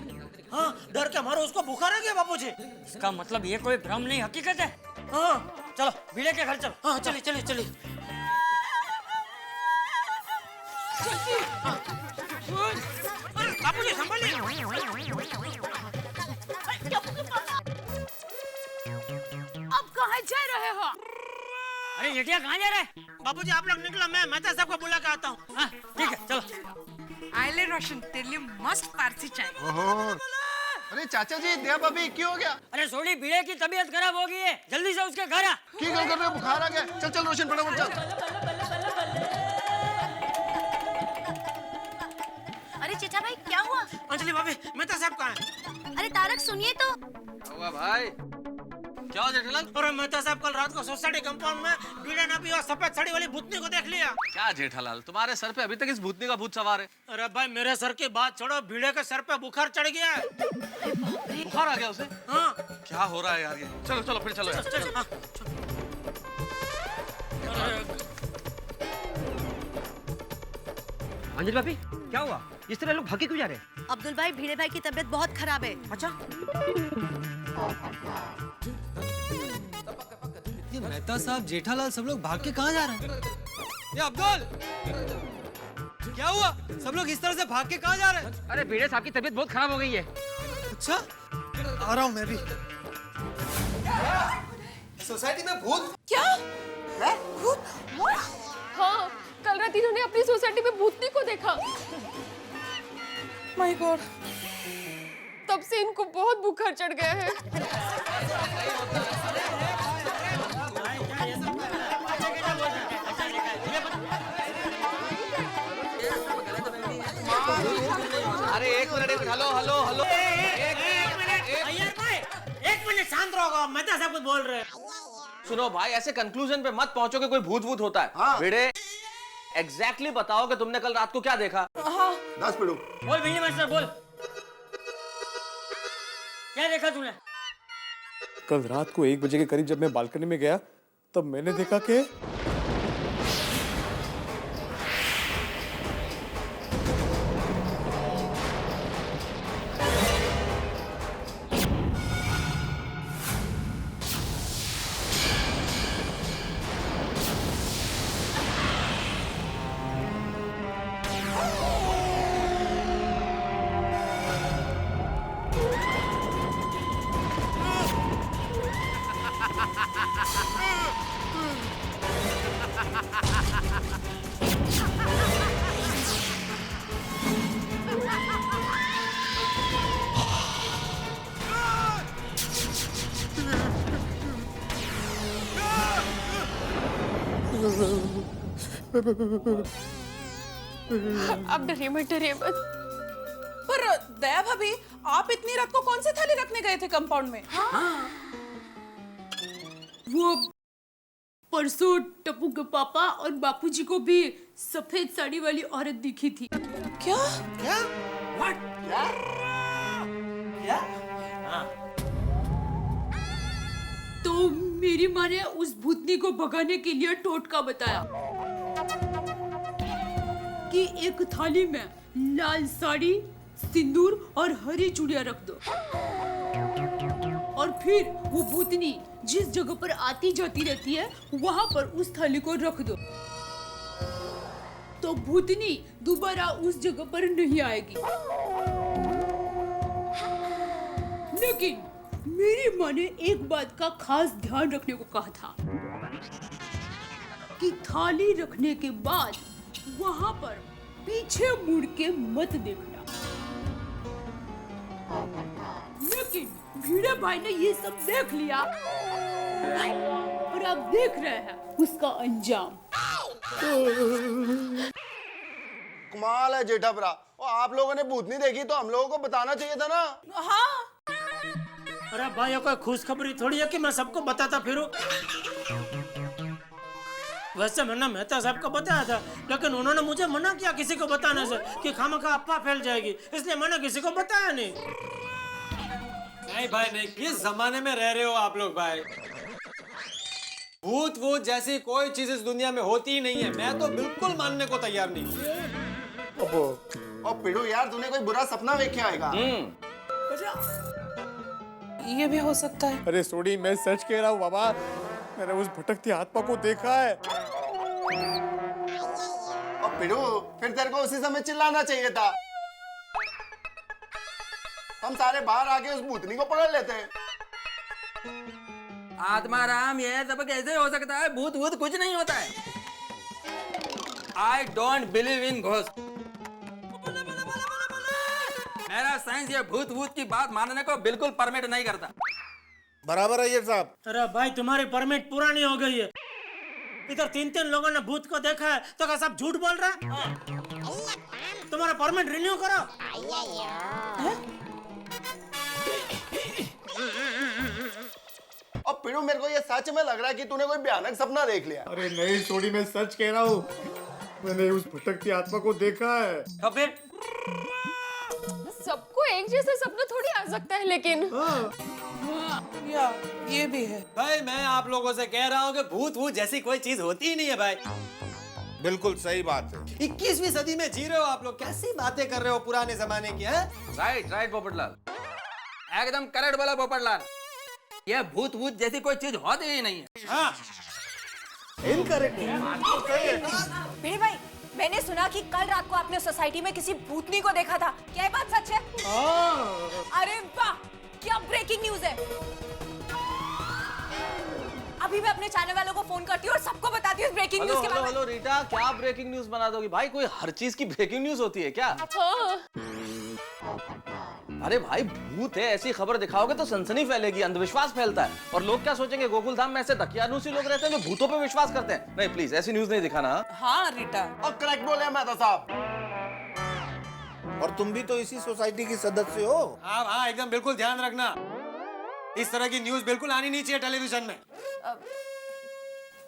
Speaker 3: हाँ, डर के मारो उसको बुखार आ गया बापूजी।
Speaker 11: इसका मतलब ये कोई भ्रम नहीं हकीकत है।
Speaker 3: हाँ, चलो भीड़े के घर चलो। हाँ, चलिए चलिए चलिए। बापूजी संभालिए।
Speaker 2: टप्पू के पापा अब कहाँ जा रहे हो?
Speaker 11: अरे जेठिया कहाँ जा रहा है?
Speaker 3: बापूजी आप लोग निकलो, मैं मेहता साहब को बुला के आता हूँ।
Speaker 11: हाँ, ठीक है चलो।
Speaker 10: आइले रोशन तेरे लिए मस्त पारसी चाय।
Speaker 8: अरे चाचा जी देव अभी क्यों हो गया?
Speaker 11: अरे सोडी भीड़े की तबीयत खराब हो गई है, जल्दी से उसके घर आ।
Speaker 8: की गल कर रहे हो? बुखार आ गया? चल चल रोशन फटाफट चल।
Speaker 5: अरे चचा भाई क्या हुआ?
Speaker 3: अंजलि भाभी, मेहता साहब कहाँ है?
Speaker 5: अरे तारक सुनिए तो।
Speaker 7: हुआ भाई? क्या हो जेठालाल?
Speaker 3: अरे मेहता साहब कल रात को सोसाइटी कंपाउंड में भीड़े ने भी और सफेद साड़ी वाली भूतनी को देख लिया।
Speaker 7: क्या जेठालाल, तुम्हारे सर पे अभी तक इस भूतनी का भूत सवार है?
Speaker 3: अरे भाई मेरे सर की बात छोड़ो, भीड़े के सर पे बुखार चढ़ गया है।
Speaker 7: बुखार आ गया उसे?
Speaker 3: हाँ।
Speaker 7: क्या हो रहा है यार ये? चलो चलो फिर चलो यार।
Speaker 3: चलो, हाँ,
Speaker 11: अंजलि भाभी क्या हुआ? इस तरह लोग भागे क्यों जा रहे हैं?
Speaker 5: अब्दुल भाई भीड़े भाई की तबीयत बहुत खराब है।
Speaker 11: अच्छा,
Speaker 1: ये मेहता साहब, जेठालाल सब लोग भाग के कहाँ जा रहे हैं? ये अब्दुल, क्या हुआ? सब लोग इस तरह से भाग के कहाँ जा रहे हैं?
Speaker 11: अरे भीड़े साहब की तबीयत बहुत खराब हो गई है।
Speaker 1: अच्छा, आ रहा हूँ मैं भी। सोसाइटी में भूत?
Speaker 10: क्या? भूत?
Speaker 2: हाँ, कल रात इन्होंने अपनी सोसाइटी में भूतनी को देखा।
Speaker 10: My God.
Speaker 2: तब से इनको बहुत बुखार चढ़ गया है।
Speaker 7: अरे एक minute, hello hello hello.
Speaker 3: Iyer भाई, एक मिनट शांत रहो, मेहता साहब कुछ बोल रहे हैं।
Speaker 7: सुनो भाई, ऐसे कंक्लूजन पे मत पहुंचो कि कोई भूत वूत होता है। हाँ। भिड़े, एग्जैक्टली बताओ कि तुमने कल रात को क्या देखा?
Speaker 10: हाँ।
Speaker 8: 10 मिनट।
Speaker 11: बोल भिड़े मास्टर बोल, क्या देखा तूने?
Speaker 8: कल रात को 1 बजे के करीब जब मैं बालकनी में गया तब मैंने देखा कि
Speaker 2: अब डरिए मत, डरिए मत।
Speaker 10: पर दया भाभी, आप इतनी रात को कौन सी थाली रखने गए थे कंपाउंड में?
Speaker 2: वो परसों टप्पू के पापा और बापूजी को भी सफेद साड़ी वाली औरत दिखी थी।
Speaker 10: क्या?
Speaker 3: क्या? What? क्या?
Speaker 2: तो मेरी माँ ने उस भूतनी को भगाने के लिए टोटका बताया कि एक थाली में लाल साड़ी, सिंदूर और हरी चूड़ियां रख दो और फिर वो भूतनी जिस जगह पर आती जाती रहती है वहां पर उस थाली को रख दो, तो भूतनी दोबारा उस जगह पर नहीं आएगी। लेकिन मेरी माँ ने एक बात का खास ध्यान रखने को कहा था कि थाली रखने के बाद वहां पर पीछे मुड़ के मत देखना। लेकिन भीड़े भाई ने ये सब देख लिया और अब देख रहे हैं उसका अंजाम।
Speaker 8: कमाल है जेठा भरा। और आप लोगों ने भूतनी देखी तो हम लोगों को बताना चाहिए था ना।
Speaker 10: हाँ।
Speaker 3: अरे भाई कोई खुशखबरी थोड़ी है कि मैं सबको बताता फिरूं। वैसे मैंने मेहता साहब को बताया था, लेकिन उन्होंने मुझे मना किया किसी को बताने से कि खामखा अफवाह फैल जाएगी, इसलिए मैंने किसी को बताया नहीं।
Speaker 1: नहीं भाई नहीं, किस जमाने में रह रहे हो आप लोग भाई? भूत वूत जैसी कोई चीज इस दुनिया में होती ही नहीं है। मैं तो बिल्कुल मानने को तैयार नहीं हूँ।
Speaker 12: और पिड़ू यार, तूने कोई बुरा सपना देखे आएगा।
Speaker 10: ये भी हो सकता है।
Speaker 8: अरे सोडी, मैं सच कह रहा हूँ बाबा, मैंने उस भटकती आत्मा को देखा है।
Speaker 12: और पिड़ू, फिर तेरे को उसी समय चिल्लाना चाहिए था। हम सारे बाहर आके उस भूतनी को पकड़ लेते हैं।
Speaker 11: आत्माराम, ये सब कैसे हो सकता है? भूत भूत कुछ नहीं होता है। I don't believe in ghost. मेरा साइंस ये भूत भूत की बात मानने को बिल्कुल परमिट नहीं करता।
Speaker 12: बराबर है ये साहब।
Speaker 3: अरे भाई, तुम्हारी परमिट पुरानी हो गई है। इधर 3 लोगों ने भूत को देखा है तो क्या सब झूठ बोल रहा है? तुम्हारा परमिट रिन्यू करो।
Speaker 12: और पिड़ू, मेरे को ये सच में लग रहा है कि तूने कोई भयानक सपना देख लिया।
Speaker 8: अरे नहीं सोडी, मैं सच कह रहा हूँ, मैंने उस भटकती आत्मा को देखा है।
Speaker 11: तो फिर
Speaker 2: सबको एक जैसे सपना थोड़ी आ सकता है, लेकिन
Speaker 10: या ये भी है।
Speaker 1: भाई, मैं आप लोगों से कह रहा हूँ कि भूत वूत जैसी कोई चीज होती ही नहीं है भाई।
Speaker 12: बिल्कुल सही बात है।
Speaker 1: 21वीं सदी में जी रहे हो आप लोग, कैसी बातें कर रहे हो पुराने जमाने की, हैं?
Speaker 11: राइट राइट पोपटलाल, एकदम करेक्ट बोला पोपटलाल। ये भूत भूत जैसी कोई चीज होती ही नहीं है।
Speaker 1: हाँ, इनकरेक्ट।
Speaker 9: भिड़े भाई, मैंने सुना कि कल रात को आपने सोसाइटी में किसी भूतनी को देखा था। क्या ये बात सच है? अरे वाह, क्या ब्रेकिंग न्यूज है। अभी मैं अपने चैनल वालों को फोन करती हूँ और सबको बताती हूँ ब्रेकिंग न्यूज के बारे में।
Speaker 7: हेलो रीटा, क्या ब्रेकिंग न्यूज बना दोगी भाई? कोई हर चीज की ब्रेकिंग न्यूज होती है क्या? अरे भाई, भूत है, ऐसी खबर दिखाओगे तो सनसनी फैलेगी, अंधविश्वास फैलता है, और लोग क्या सोचेंगे? गोकुल धाम में ऐसे दकियानूसी लोग रहते हैं जो भूतों पे विश्वास करते हैं। नहीं प्लीज, ऐसी न्यूज नहीं दिखाना।
Speaker 10: हाँ रीटा,
Speaker 12: और करेक्ट बोले मेहता साहब। और तुम भी तो इसी सोसाइटी की सदस्य हो।
Speaker 1: हाँ हाँ, एकदम बिल्कुल ध्यान रखना, इस तरह की न्यूज बिल्कुल आनी नहीं चाहिए टेलीविजन में।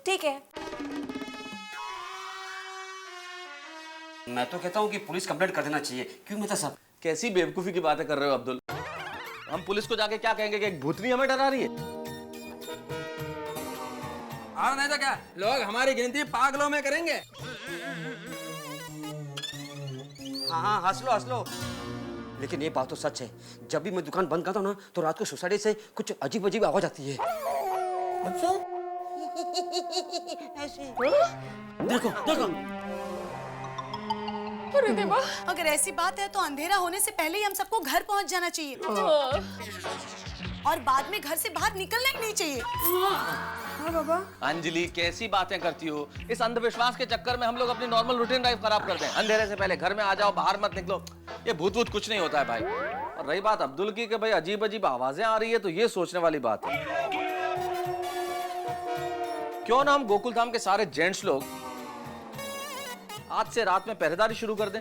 Speaker 9: ठीक है।
Speaker 11: मैं तो कहता हूँ कि पुलिस कंप्लेंट कर देना चाहिए। क्यों मेहता साहब?
Speaker 7: कैसी बेवकूफी की बातें कर रहे हो अब्दुल? हम पुलिस को जाके क्या कहेंगे कि एक भूतनी हमें डरा रही है?
Speaker 11: और नहीं तो क्या, लोग हमारी गिनती पागलों में करेंगे। हाँ हाँ, हंस लो हंस लो। लेकिन ये बात तो सच है, जब भी मैं दुकान बंद करता हूँ ना, तो रात को सोसाइटी से कुछ अजीब अजीब आवाज आती है।
Speaker 12: अच्छा?
Speaker 3: देखो देखो।
Speaker 2: अरे देवा,
Speaker 5: अगर ऐसी बात है तो अंधेरा होने से पहले ही हम सबको घर पहुंच जाना चाहिए और बाद में घर से बाहर निकलना ही नहीं चाहिए।
Speaker 9: हाँ बाबा।
Speaker 7: अंजलि, कैसी बातें करती हो? इस अंधविश्वास के चक्कर में हम लोग अपनी नॉर्मल रूटीन लाइफ खराब करते हैं। अंधेरे से पहले घर में आ जाओ, बाहर मत निकलो। ये भूत वूत कुछ नहीं होता है भाई। और रही बात अब्दुल की कि भाई अजीब अजीब आवाजें आ रही है, तो ये सोचने वाली बात है। क्यों ना हम गोकुल धाम के सारे जेंट्स लोग आज से रात में पहरेदारी शुरू कर दें?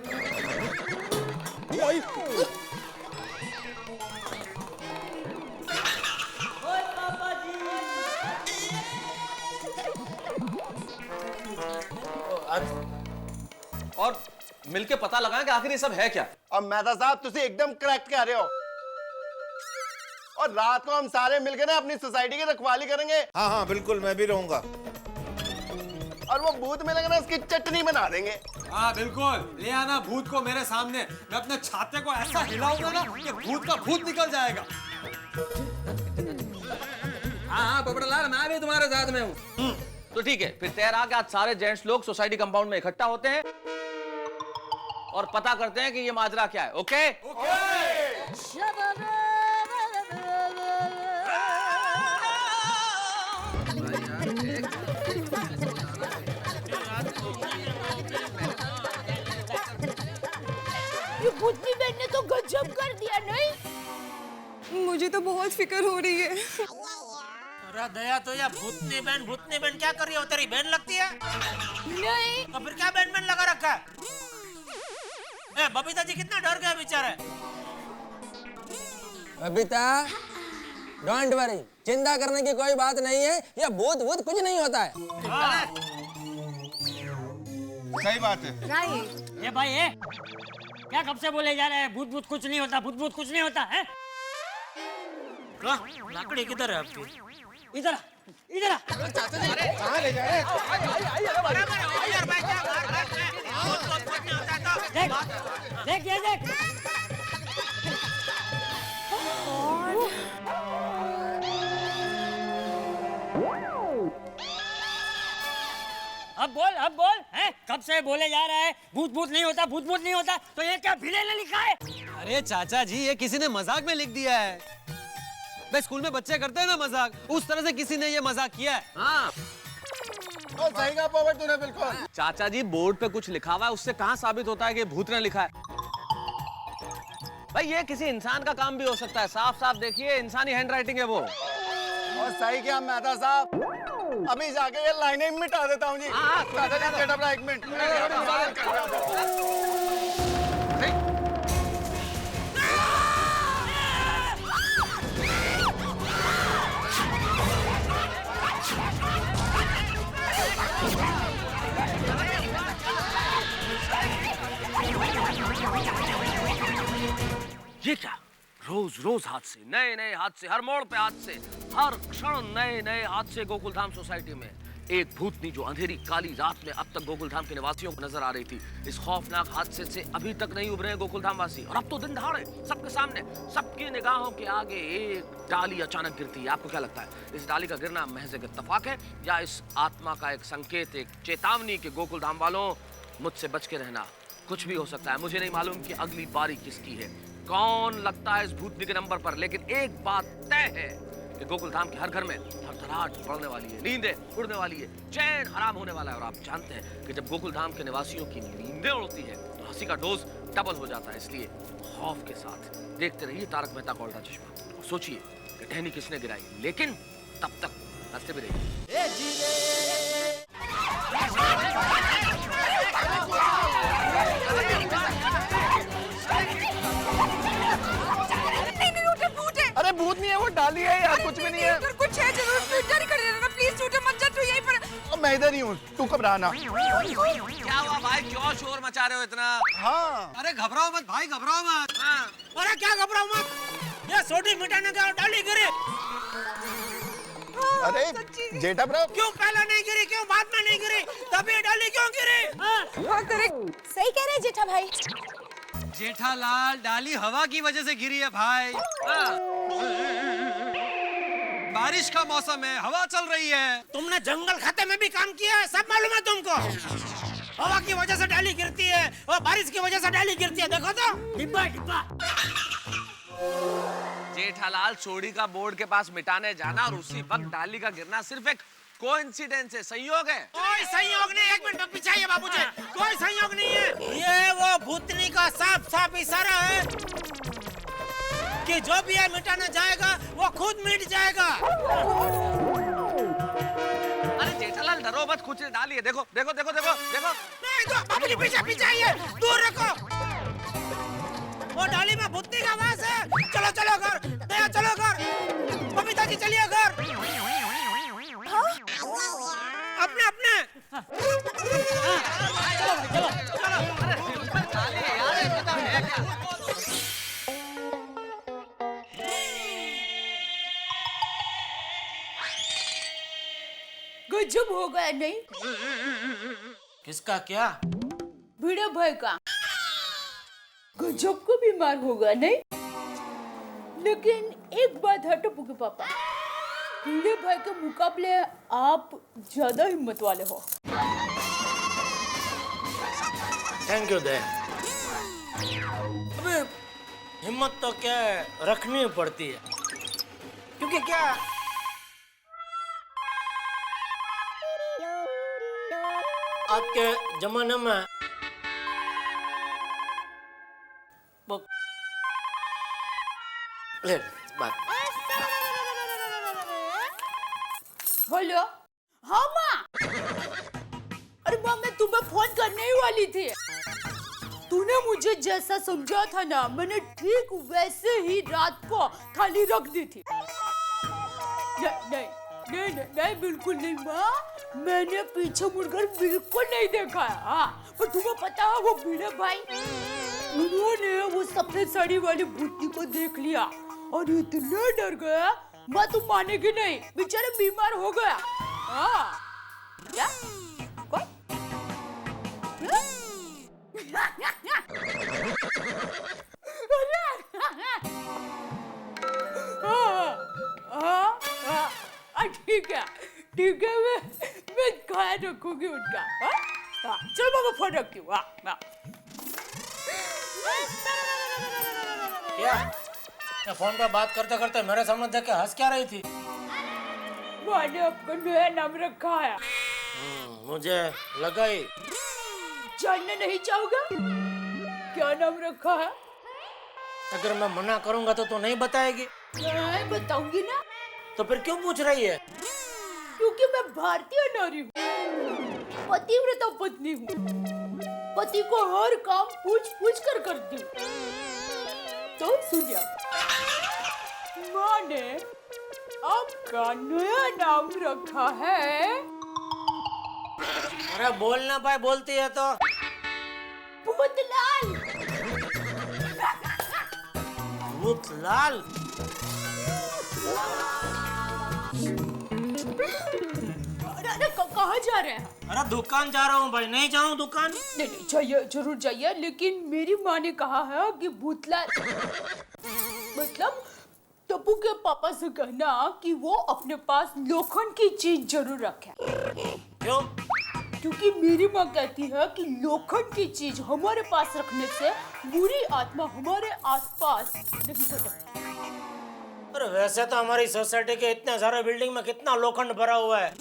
Speaker 7: और मिलके पता लगाएं कि आखिर ये सब है क्या।
Speaker 12: अब मेहता साहब, तुसी एकदम करेक्ट कह रहे हो। और रात को हम सारे मिलकर ना अपनी सोसाइटी की रखवाली करेंगे।
Speaker 13: हाँ हाँ बिल्कुल, मैं भी रहूंगा।
Speaker 12: और वो भूत मिलेगा ना, उसकी चटनी बना देंगे।
Speaker 1: हाँ बिल्कुल, ले आना भूत को मेरे सामने, मैं अपने छाते को ऐसा हिलाऊंगा ना कि भूत का भूत निकल जाएगा।
Speaker 11: हाँ हाँ पोपटलाल, मैं भी तुम्हारे साथ में हूँ।
Speaker 7: तो ठीक है, फिर तैयार आके आज सारे जेंट्स लोग सोसाइटी कंपाउंड में इकट्ठा होते हैं और पता करते हैं कि ये माजरा क्या है। ओके?
Speaker 2: ये भूतनी बहन ने तो गजब कर दिया, नहीं?
Speaker 9: मुझे तो बहुत फिक्र हो रही है।
Speaker 3: अरे दया, तो या भूतनी बहन क्या कर रही है? वो तेरी बहन लगती है?
Speaker 2: नहीं।
Speaker 3: तो फिर क्या बैंड लगा रखा है? बबीता जी कितना डर गए बेचारे।
Speaker 11: बबीता, डोंट वरी, चिंता करने की कोई बात नहीं है। ये भूत भूत कुछ नहीं होता है।
Speaker 12: सही बात है।
Speaker 11: ये भाई है क्या कब से बोले जा रहे हैं भूत भूत कुछ नहीं होता, भूत भूत कुछ नहीं होता है?
Speaker 3: लाकड़ी किधर है आपकी?
Speaker 11: इधर
Speaker 3: इधर आ।
Speaker 8: कहाँ ले जा रहे
Speaker 3: देख ये देख। अब बोल हैं? कब से बोले जा रहा है भूत भूत नहीं होता, भूत भूत नहीं होता, तो ये क्या भिड़े ने लिखा है?
Speaker 1: अरे चाचा जी, ये किसी ने मजाक में लिख दिया है। भाई स्कूल में बच्चे करते हैं ना मजाक, उस तरह से किसी ने ये मजाक किया है।
Speaker 7: हाँ
Speaker 12: सही कहा पोपट तूने बिल्कुल।
Speaker 7: चाचा जी, बोर्ड पे कुछ लिखा हुआ है, उससे कहाँ साबित होता है कि भूत ने लिखा है? भाई ये किसी इंसान का काम भी हो सकता है। साफ साफ देखिए, इंसानी हैंडराइटिंग है वो।
Speaker 12: और सही क्या मेहता साहब, अभी जाके ये लाइनें मिटा देता हूँ जी। चाचा जी गेट अप, एक मिनट।
Speaker 7: ये क्या? रोज रोज हादसे, नए नए हादसे, हर मोड़ पे हादसे, हर क्षण नए नए हादसे गोकुलधाम सोसाइटी में। एक भूतनी जो अंधेरी काली रात में अब तक गोकुलधाम के निवासियों को नजर आ रही थी, इस खौफनाक हादसे से अभी तक नहीं उभरे हैं गोकुलधाम वासी। और अब तो दिन दहाड़े सबके सामने, सबकी निगाहों के आगे एक डाली अचानक गिरती है। आपको क्या लगता है, इस डाली का गिरना महज एक इत्तेफाक है, या इस आत्मा का एक संकेत, एक चेतावनी कि गोकुलधाम वालों मुझसे बच के रहना? कुछ भी हो सकता है। मुझे नहीं मालूम कि अगली बारी किसकी है, कौन लगता है इस भूतनी के नंबर पर, लेकिन एक बात तय है कि गोकुलधाम के हर घर में थरथराहट बढ़ने वाली है, नींदें उड़ने वाली है, चैन हराम होने वाला है। और आप जानते हैं कि जब गोकुलधाम के निवासियों की नींदें उड़ती है तो हंसी का डोज डबल हो जाता है। इसलिए खौफ के साथ देखते रहिए तारक मेहता का उल्टा चश्मा और सोचिए कि टहनी किसने गिराई, लेकिन तब तक हंसते भी रहिए।
Speaker 12: अरे भूत नहीं है, वो डाली है यार, कुछ भी नहीं है।
Speaker 9: कुछ है जरूर, डर कर रहा है। प्लीज टूटे मत जा, तू यहीं पर।
Speaker 12: मैं इधर ही हूँ, तू घबराना।
Speaker 7: क्या हुआ भाई, क्यों शोर मचा रहे हो इतना?
Speaker 12: हाँ
Speaker 1: अरे घबराओ मत भाई, घबराओ मत।
Speaker 3: अरे क्या घबराओ मत, ये सोटी मिटाने का डाली गिरी।
Speaker 12: अरे जेठा ब्रो,
Speaker 3: क्यों पहले नहीं गिरी, क्यों बाद में नहीं गिरी, तभी डाली क्यों गिरी?
Speaker 9: हाँ करेक्ट, सही कह रहे जेठा भाई।
Speaker 1: जेठालाल, डाली हवा की वजह से गिरी है भाई। बारिश का मौसम है, हवा चल रही है।
Speaker 3: तुमने जंगल खाते में भी काम किया है, सब मालूम है तुमको। हवा की वजह से डाली गिरती है और बारिश की वजह से डाली गिरती है, देखो तो डिब्बा डिब्बा।
Speaker 7: जेठालाल, चोरी का बोर्ड के पास मिटाने जाना और उसी वक्त डाली का गिरना सिर्फ एक कोइंसिडेंस है, संयोग है।
Speaker 3: कोई संयोग नहीं, एक मिनट पीछे आइए बाबूजी, कोई संयोग नहीं है। ये वो भूतनी का साफ साफ इशारा है कि जो भी है मिटाना जाएगा वो खुद मिट जाएगा।
Speaker 7: अरे जेठालाल डरो मत, कुछ डाली है, देखो देखो देखो देखो देखो।
Speaker 3: नहीं तो बाबूजी पीछे पीछे आइए, दूर रखो। वो डाली में भूतनी का आवाज है। चलो चलो घर, दया चलो घर, बबीता जी चलिए घर। अपने अपने चलो चलो।
Speaker 2: गजब हो गया नहीं?
Speaker 3: किसका क्या?
Speaker 2: भिड़े भाई का गजब को बीमार होगा नहीं? लेकिन एक बात है टप्पू के पापा, भिड़े भाई के मुकाबले आप ज्यादा हिम्मत वाले हो।
Speaker 3: थैंक यू दया। अबे हिम्मत तो क्या है, रखनी पड़ती है, क्योंकि क्या आज के जमाने में ले बात।
Speaker 2: हेलो, हाँ माँ। अरे माँ, मैं तुम्हें फोन करने ही वाली थी। तूने मुझे जैसा समझा था ना, मैंने ठीक वैसे ही रात को थाली रख दी थी। नहीं नहीं नहीं नहीं, बिल्कुल नहीं माँ, मैंने पीछे मुड़कर बिल्कुल नहीं देखा है। हाँ, पर तुम्हें पता है वो भिड़े भाई, उन्होंने वो सफेद साड़ी वाली भूतनी को देख लिया और इतने डर गए, माँ तुम मानेगी नहीं, बेचारा बीमार हो गया। हाँ क्या कौन? ठीक है मैं ख्याल रखूंगी उनका। हाँ चलो मैं फोन रखती हूँ।
Speaker 3: क्या ये फोन पे बात करते करते मेरे सामने देख के हंस क्या रही थी?
Speaker 2: मैंने आपका नया नाम रखा है।
Speaker 3: मुझे लगा ही।
Speaker 2: जानना नहीं चाहोगे क्या नाम रखा है?
Speaker 3: अगर मैं मना करूंगा तो नहीं बताएगी?
Speaker 2: मैं बताऊंगी ना।
Speaker 3: तो फिर क्यों पूछ रही है?
Speaker 2: क्योंकि मैं भारतीय नारी हूँ, पतिव्रता पत्नी हूँ, पति को हर काम पूछ पूछ कर करती हूँ। तो सुनिए, माँ ने आपका नया नाम रखा है।
Speaker 3: अरे बोल ना पाए, बोलती है तो।
Speaker 2: भूतलाल।
Speaker 3: भूतलाल?
Speaker 2: अरे कहाँ जा रहे हैं?
Speaker 3: अरे दुकान जा रहा हूँ भाई। नहीं जाऊँ दुकान?
Speaker 2: नहीं जाइए, जरूर जाइए, लेकिन मेरी माँ ने कहा है कि भूतलाल मतलब टप्पू के पापा से कहना कि वो अपने पास लोखंड की चीज जरूर रखे।
Speaker 3: क्यों?
Speaker 2: क्योंकि मेरी माँ कहती है कि लोखंड की चीज हमारे पास रखने से बुरी आत्मा हमारे आसपास नहीं भटकती।
Speaker 3: अरे वैसे तो हमारी सोसाइटी के इतने सारे बिल्डिंग में कितना लोखंड भरा हुआ है,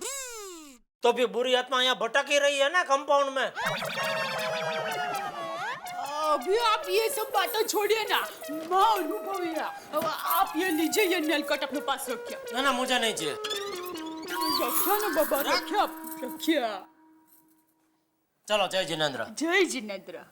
Speaker 3: तो भी बुरी आत्मा यहाँ भटक ही रही है ना कंपाउंड में।
Speaker 2: अभी आप ये सब बातें छोड़िए ना, माँ अनुभवी है। अब आप ये लीजिए, ये नेल कट अपने पास रखिए।
Speaker 3: ना मुझे नहीं चाहिए।
Speaker 2: रखिए ना बाबा, रखिए, आप रखिए।
Speaker 3: चलो जय जिनेंद्र।
Speaker 2: जय जिनेंद्र।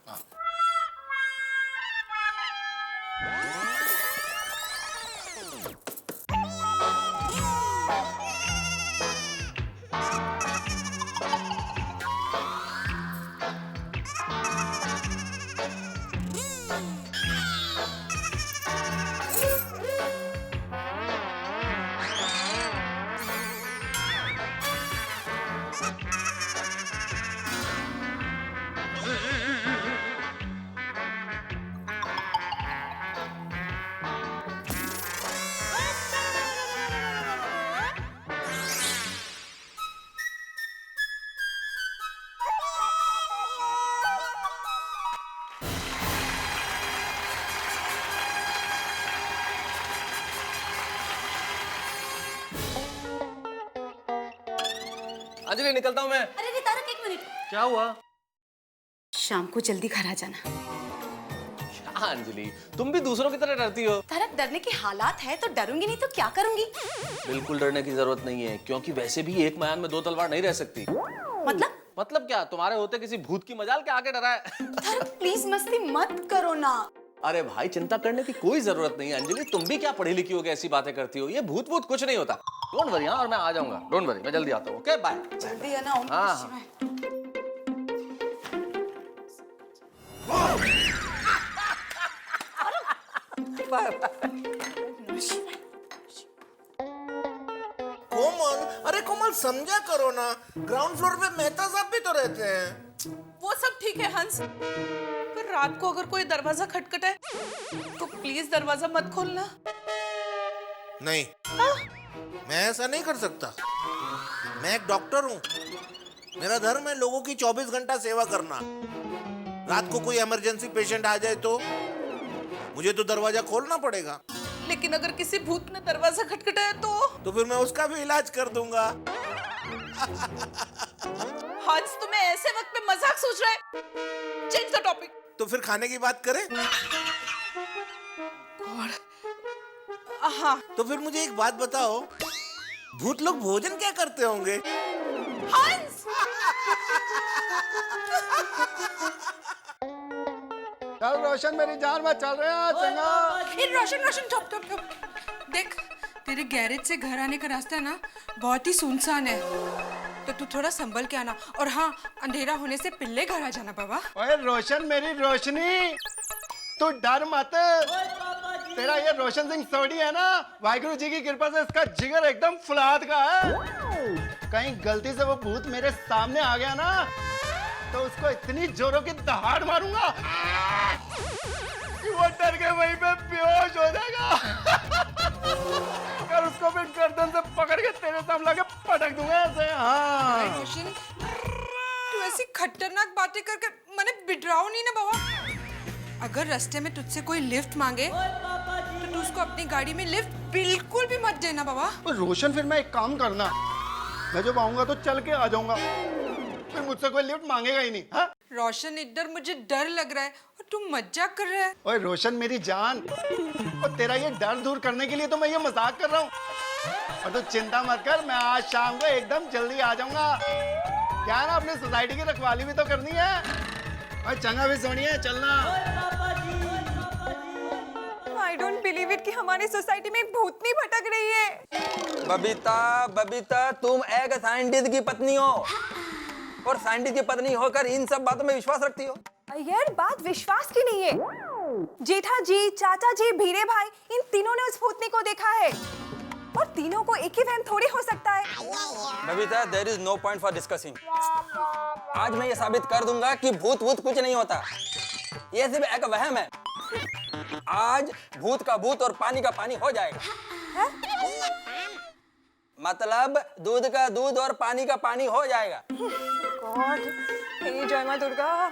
Speaker 7: अंजलि निकलता हूँ मैं।
Speaker 5: अरे तारक, एक मिनट।
Speaker 7: क्या हुआ?
Speaker 5: शाम को जल्दी घर आ जाना।
Speaker 7: हाँ अंजलि, तुम भी दूसरों की तरह डरती हो।
Speaker 5: तारक, डरने के हालात है तो डरूंगी, नहीं तो क्या करूंगी?
Speaker 7: बिल्कुल डरने की जरूरत नहीं है, क्योंकि वैसे भी एक मैदान में दो तलवार नहीं रह सकती। मतलब क्या, तुम्हारे होते किसी भूत की मजाल के आगे डरा है?
Speaker 5: तारक प्लीज मस्ती मत करो ना।
Speaker 7: अरे भाई चिंता करने की कोई जरूरत नहीं है अंजलि, तुम भी क्या पढ़ी लिखी हो के ऐसी बातें करती हो? ये भूत भूत कुछ नहीं होता। Don't worry. हाँ, और मैं आ जाऊंगा, डोंट वरी, मैं जल्दी आता हूँ। Okay bye.
Speaker 5: जल्दी है ना?
Speaker 7: हाँ।
Speaker 13: कोमल, अरे कोमल समझा करो ना, ग्राउंड फ्लोर पे मेहता साहब भी तो रहते हैं।
Speaker 10: वो सब ठीक है हंस, पर रात को अगर कोई दरवाजा खटखटाए तो प्लीज दरवाजा मत खोलना।
Speaker 13: नहीं, मैं ऐसा नहीं कर सकता। मैं एक डॉक्टर हूँ, मेरा धर्म है लोगों की 24 घंटा सेवा करना। रात को कोई इमरजेंसी पेशेंट आ जाए तो मुझे तो दरवाजा खोलना पड़ेगा।
Speaker 10: लेकिन अगर किसी भूत ने दरवाजा खटखटाया तो
Speaker 13: फिर मैं उसका भी इलाज कर दूंगा।
Speaker 10: हंस, तुम्हें ऐसे वक्त में मजाक सोच रहा है? Change the topic.
Speaker 13: तो फिर खाने की बात करें?
Speaker 10: हाँ।
Speaker 13: तो फिर मुझे एक बात बताओ, भूत लोग भोजन क्या करते होंगे?
Speaker 10: हंस!
Speaker 12: चल रोशन मेरी जान में चल रहे हैं चंगा।
Speaker 9: रोशन ठप। देख, तेरे गैरेज से घर आने का रास्ता ना बहुत ही सुनसान है, तो तू थोड़ा संभल के आना। और हाँ, अंधेरा होने से पहले घर आ जाना बाबा।
Speaker 12: ओए रोशन मेरी रोशनी, तू डर मत। तेरा ये रोशन सिंह सोडी है ना, वाहिगुरु जी की कृपा से इसका जिगर एकदम फुलाद का है। कहीं गलती से वो भूत मेरे सामने आ गया ना, तो उसको इतनी जोरों की दहाड़ मारूंगा कि वो डर के वहीं पे बेहोश हो जाएगा। और उसको फिर गर्दन से पकड़ के तेरे सामने लाके पटक दूंगा ऐसे। हाँ
Speaker 9: रोशन, तू ऐसी खतरनाक बातें करके मैंने बिडराओ नहीं ना बाबा। अगर रास्ते में तुझसे कोई लिफ्ट मांगे तो तू उसको अपनी गाड़ी में लिफ्ट बिल्कुल भी मत देना बाबा।
Speaker 12: रोशन, फिर मैं एक काम करना, मैं जब आऊंगा तो चल के आ जाऊंगा, फिर मुझसे कोई लिफ्ट मांगेगा ही नहीं। हाँ
Speaker 9: रोशन, इधर मुझे डर लग रहा है और तू मजाक कर रहा है।
Speaker 12: ओए रोशन मेरी जान, और तेरा ये डर दूर करने के लिए तो मैं ये मजाक कर रहा हूँ। और तो चिंता मत कर, मैं आज शाम को एकदम जल्दी आ जाऊंगा। क्या है ना, अपनी सोसाइटी की रखवाली भी तो करनी है। और चंगा भी सोनी है, चलना।
Speaker 9: I don't believe it कि हमारी सोसाइटी में एक भूतनी भटक रही है।
Speaker 14: बबीता, तुम एक साइंटिस्ट की पत्नी हो और साइंटिस्ट की पत्नी होकर इन सब बातों में विश्वास रखती हो।
Speaker 9: यार, बात विश्वास की नहीं है। जेठा जी, चाचा जी, भीरे भाई, इन तीनों ने उस भूतनी को देखा है और तीनों को एक ही वहम थोड़ी हो सकता है।
Speaker 14: Babita, there is no point for discussing। आज मैं ये साबित कर दूंगा कि भूत कुछ नहीं होता, ये सिर्फ एक वहम है। आज भूत का भूत और पानी का पानी हो जाएगा। है? मतलब दूध का दूध और पानी का पानी हो जाएगा।
Speaker 9: गॉड, हे जय मां दुर्गा।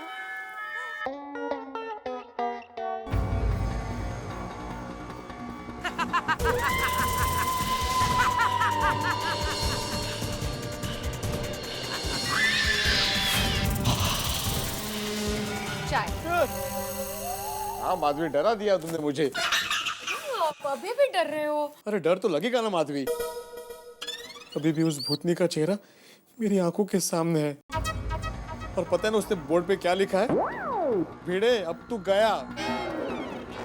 Speaker 2: चाय।
Speaker 8: हाँ माधवी, डरा दिया तुमने मुझे।
Speaker 2: आप अभी भी डर रहे हो?
Speaker 8: अरे डर तो लगेगा ना माधवी, अभी भी उस भूतनी का चेहरा मेरी आंखों के सामने है। और पता है ना उसने बोर्ड पे क्या लिखा है? भिड़े अब तू गया।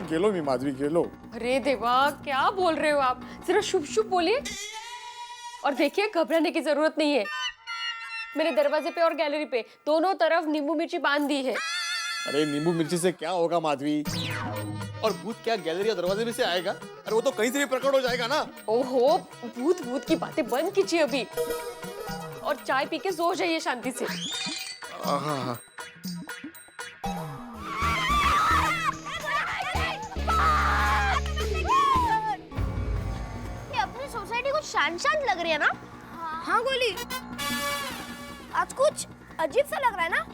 Speaker 8: गेलो मी माधवी, गेलो।
Speaker 2: अरे देवा, क्या बोल रहे हो आप? जरा शुभ शुभ बोलिए। और देखिए, घबराने की जरूरत नहीं है। मेरे दरवाजे पे और गैलरी पे दोनों तरफ नींबू मिर्ची बांध दी है।
Speaker 8: अरे नींबू मिर्ची से क्या होगा माधवी? और भूत क्या गैलरी या दरवाजे में से आएगा? अरे वो तो कहीं से भी प्रकट हो जाएगा ना।
Speaker 2: ओहो, भूत की बातें बंद कीजिए अभी और चाय पी के सो जाइए शांति से।
Speaker 8: हाँ।
Speaker 15: ये अपनी सोसाइटी कुछ शांत लग रही है ना? हाँ गोली, आज कुछ अजीब सा लग रहा है ना?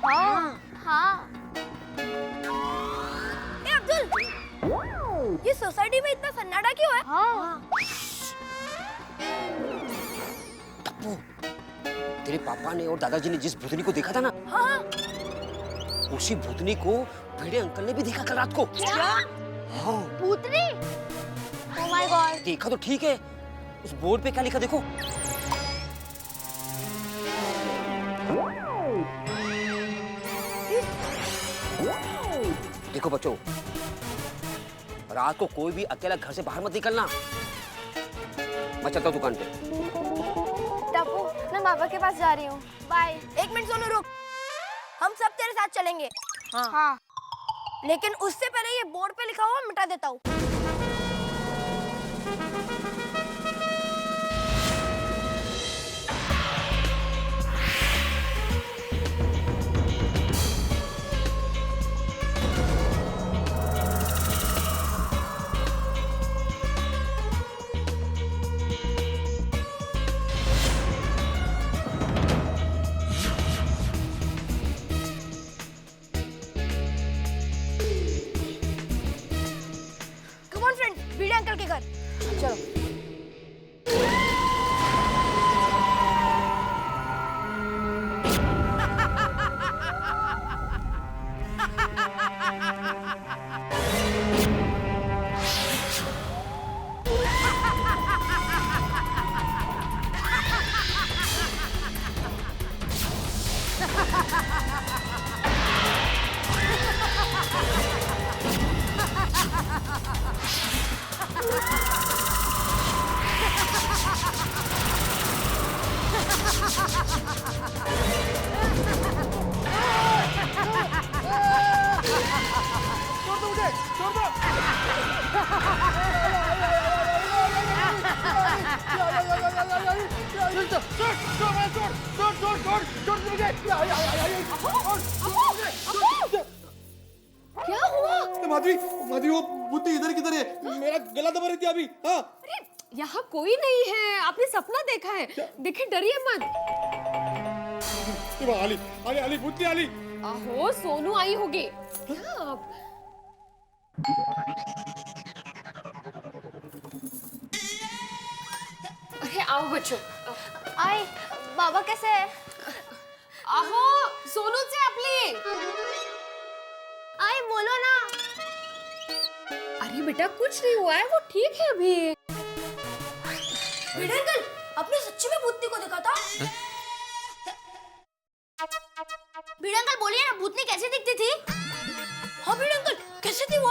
Speaker 15: हाँ। ए अब्दुल, ये सोसाइटी में इतना सन्नाटा क्यों है? हाँ।
Speaker 11: टप्पू, तेरे पापा ने और दादाजी ने जिस भूतनी को देखा था ना,
Speaker 15: हाँ।
Speaker 11: उसी भूतनी को भिड़े अंकल ने भी देखा कल रात को।
Speaker 15: क्या?
Speaker 11: हाँ।
Speaker 15: भूतनी? Oh my God.
Speaker 11: देखा तो ठीक है, उस बोर्ड पे क्या लिखा देखो। देखो बच्चों, रात को कोई भी अकेला घर से बाहर मत निकलना। मैं चलता हूँ दुकान पे।
Speaker 15: टप्पू, मैं पापा के पास जा रही हूँ। बाय। एक मिनट सोनू, रुक। हम सब तेरे साथ चलेंगे। हाँ। लेकिन उससे पहले ये बोर्ड पे लिखा हुआ मिटा देता हूँ। भिड़े अंकल के घर चलो।
Speaker 8: छोड़ दो मुझे, छोड़ दो।
Speaker 2: क्या हुआ?
Speaker 8: माधवी माधवी वो बुद्धि इधर किधर है? मेरा गला दबा रही थी अभी। हाँ
Speaker 2: अरे यहाँ कोई नहीं है, आपने सपना देखा है। देखिए डरिए मत।
Speaker 8: आली आली आली बुद्धि आली।
Speaker 2: आहो सोनू आई होगी। क्या आप? अरे आओ बच्चों।
Speaker 15: आई बाबा कैसे है?
Speaker 2: आहो सोनू से आपली।
Speaker 15: आई बोलो ना।
Speaker 2: अरे बेटा कुछ नहीं हुआ है, वो ठीक है अभी।
Speaker 15: भिड़े अंकल, आपने सच्ची में भूतनी को देखा था? भिड़े अंकल बोलिए ना, भूतनी कैसे दिखती थी? हाँ भिड़े अंकल, कैसे थी वो?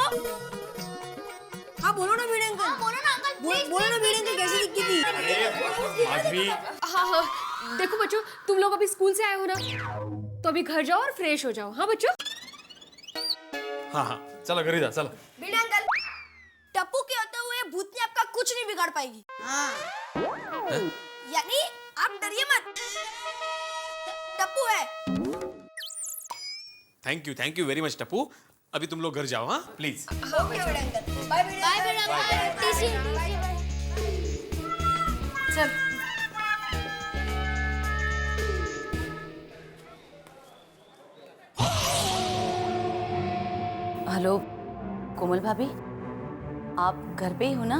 Speaker 15: हाँ बोलो ना भिड़े अंकल। हाँ बोलो ना अंकल, बोलो ना भिड़े अंकल कैसे दिखती थी?
Speaker 1: माधवी
Speaker 2: हाँ हाँ देखो बच्चों, तुम लोग अभी स्कूल से आए हो ना, तो अभी घर जाओ और फ्रेश हो जाओ। हाँ बच्चों।
Speaker 1: हाँ हाँ चलो घर ही जा चलो।
Speaker 15: भिड़े अंकल, टप्पू के होते हुए भूतनी आपका कुछ नहीं बिगाड़ पाएगी। हाँ। यानी आप डरिए मत, टप्पू है।
Speaker 1: Thank you very much Tappu. अभी तुम लोग घर जाओ। हाँ please.
Speaker 15: Okay Bhide uncle, bye Bhide uncle. TC
Speaker 5: चल हेलो कोमल भाभी, आप घर पे ही हो ना?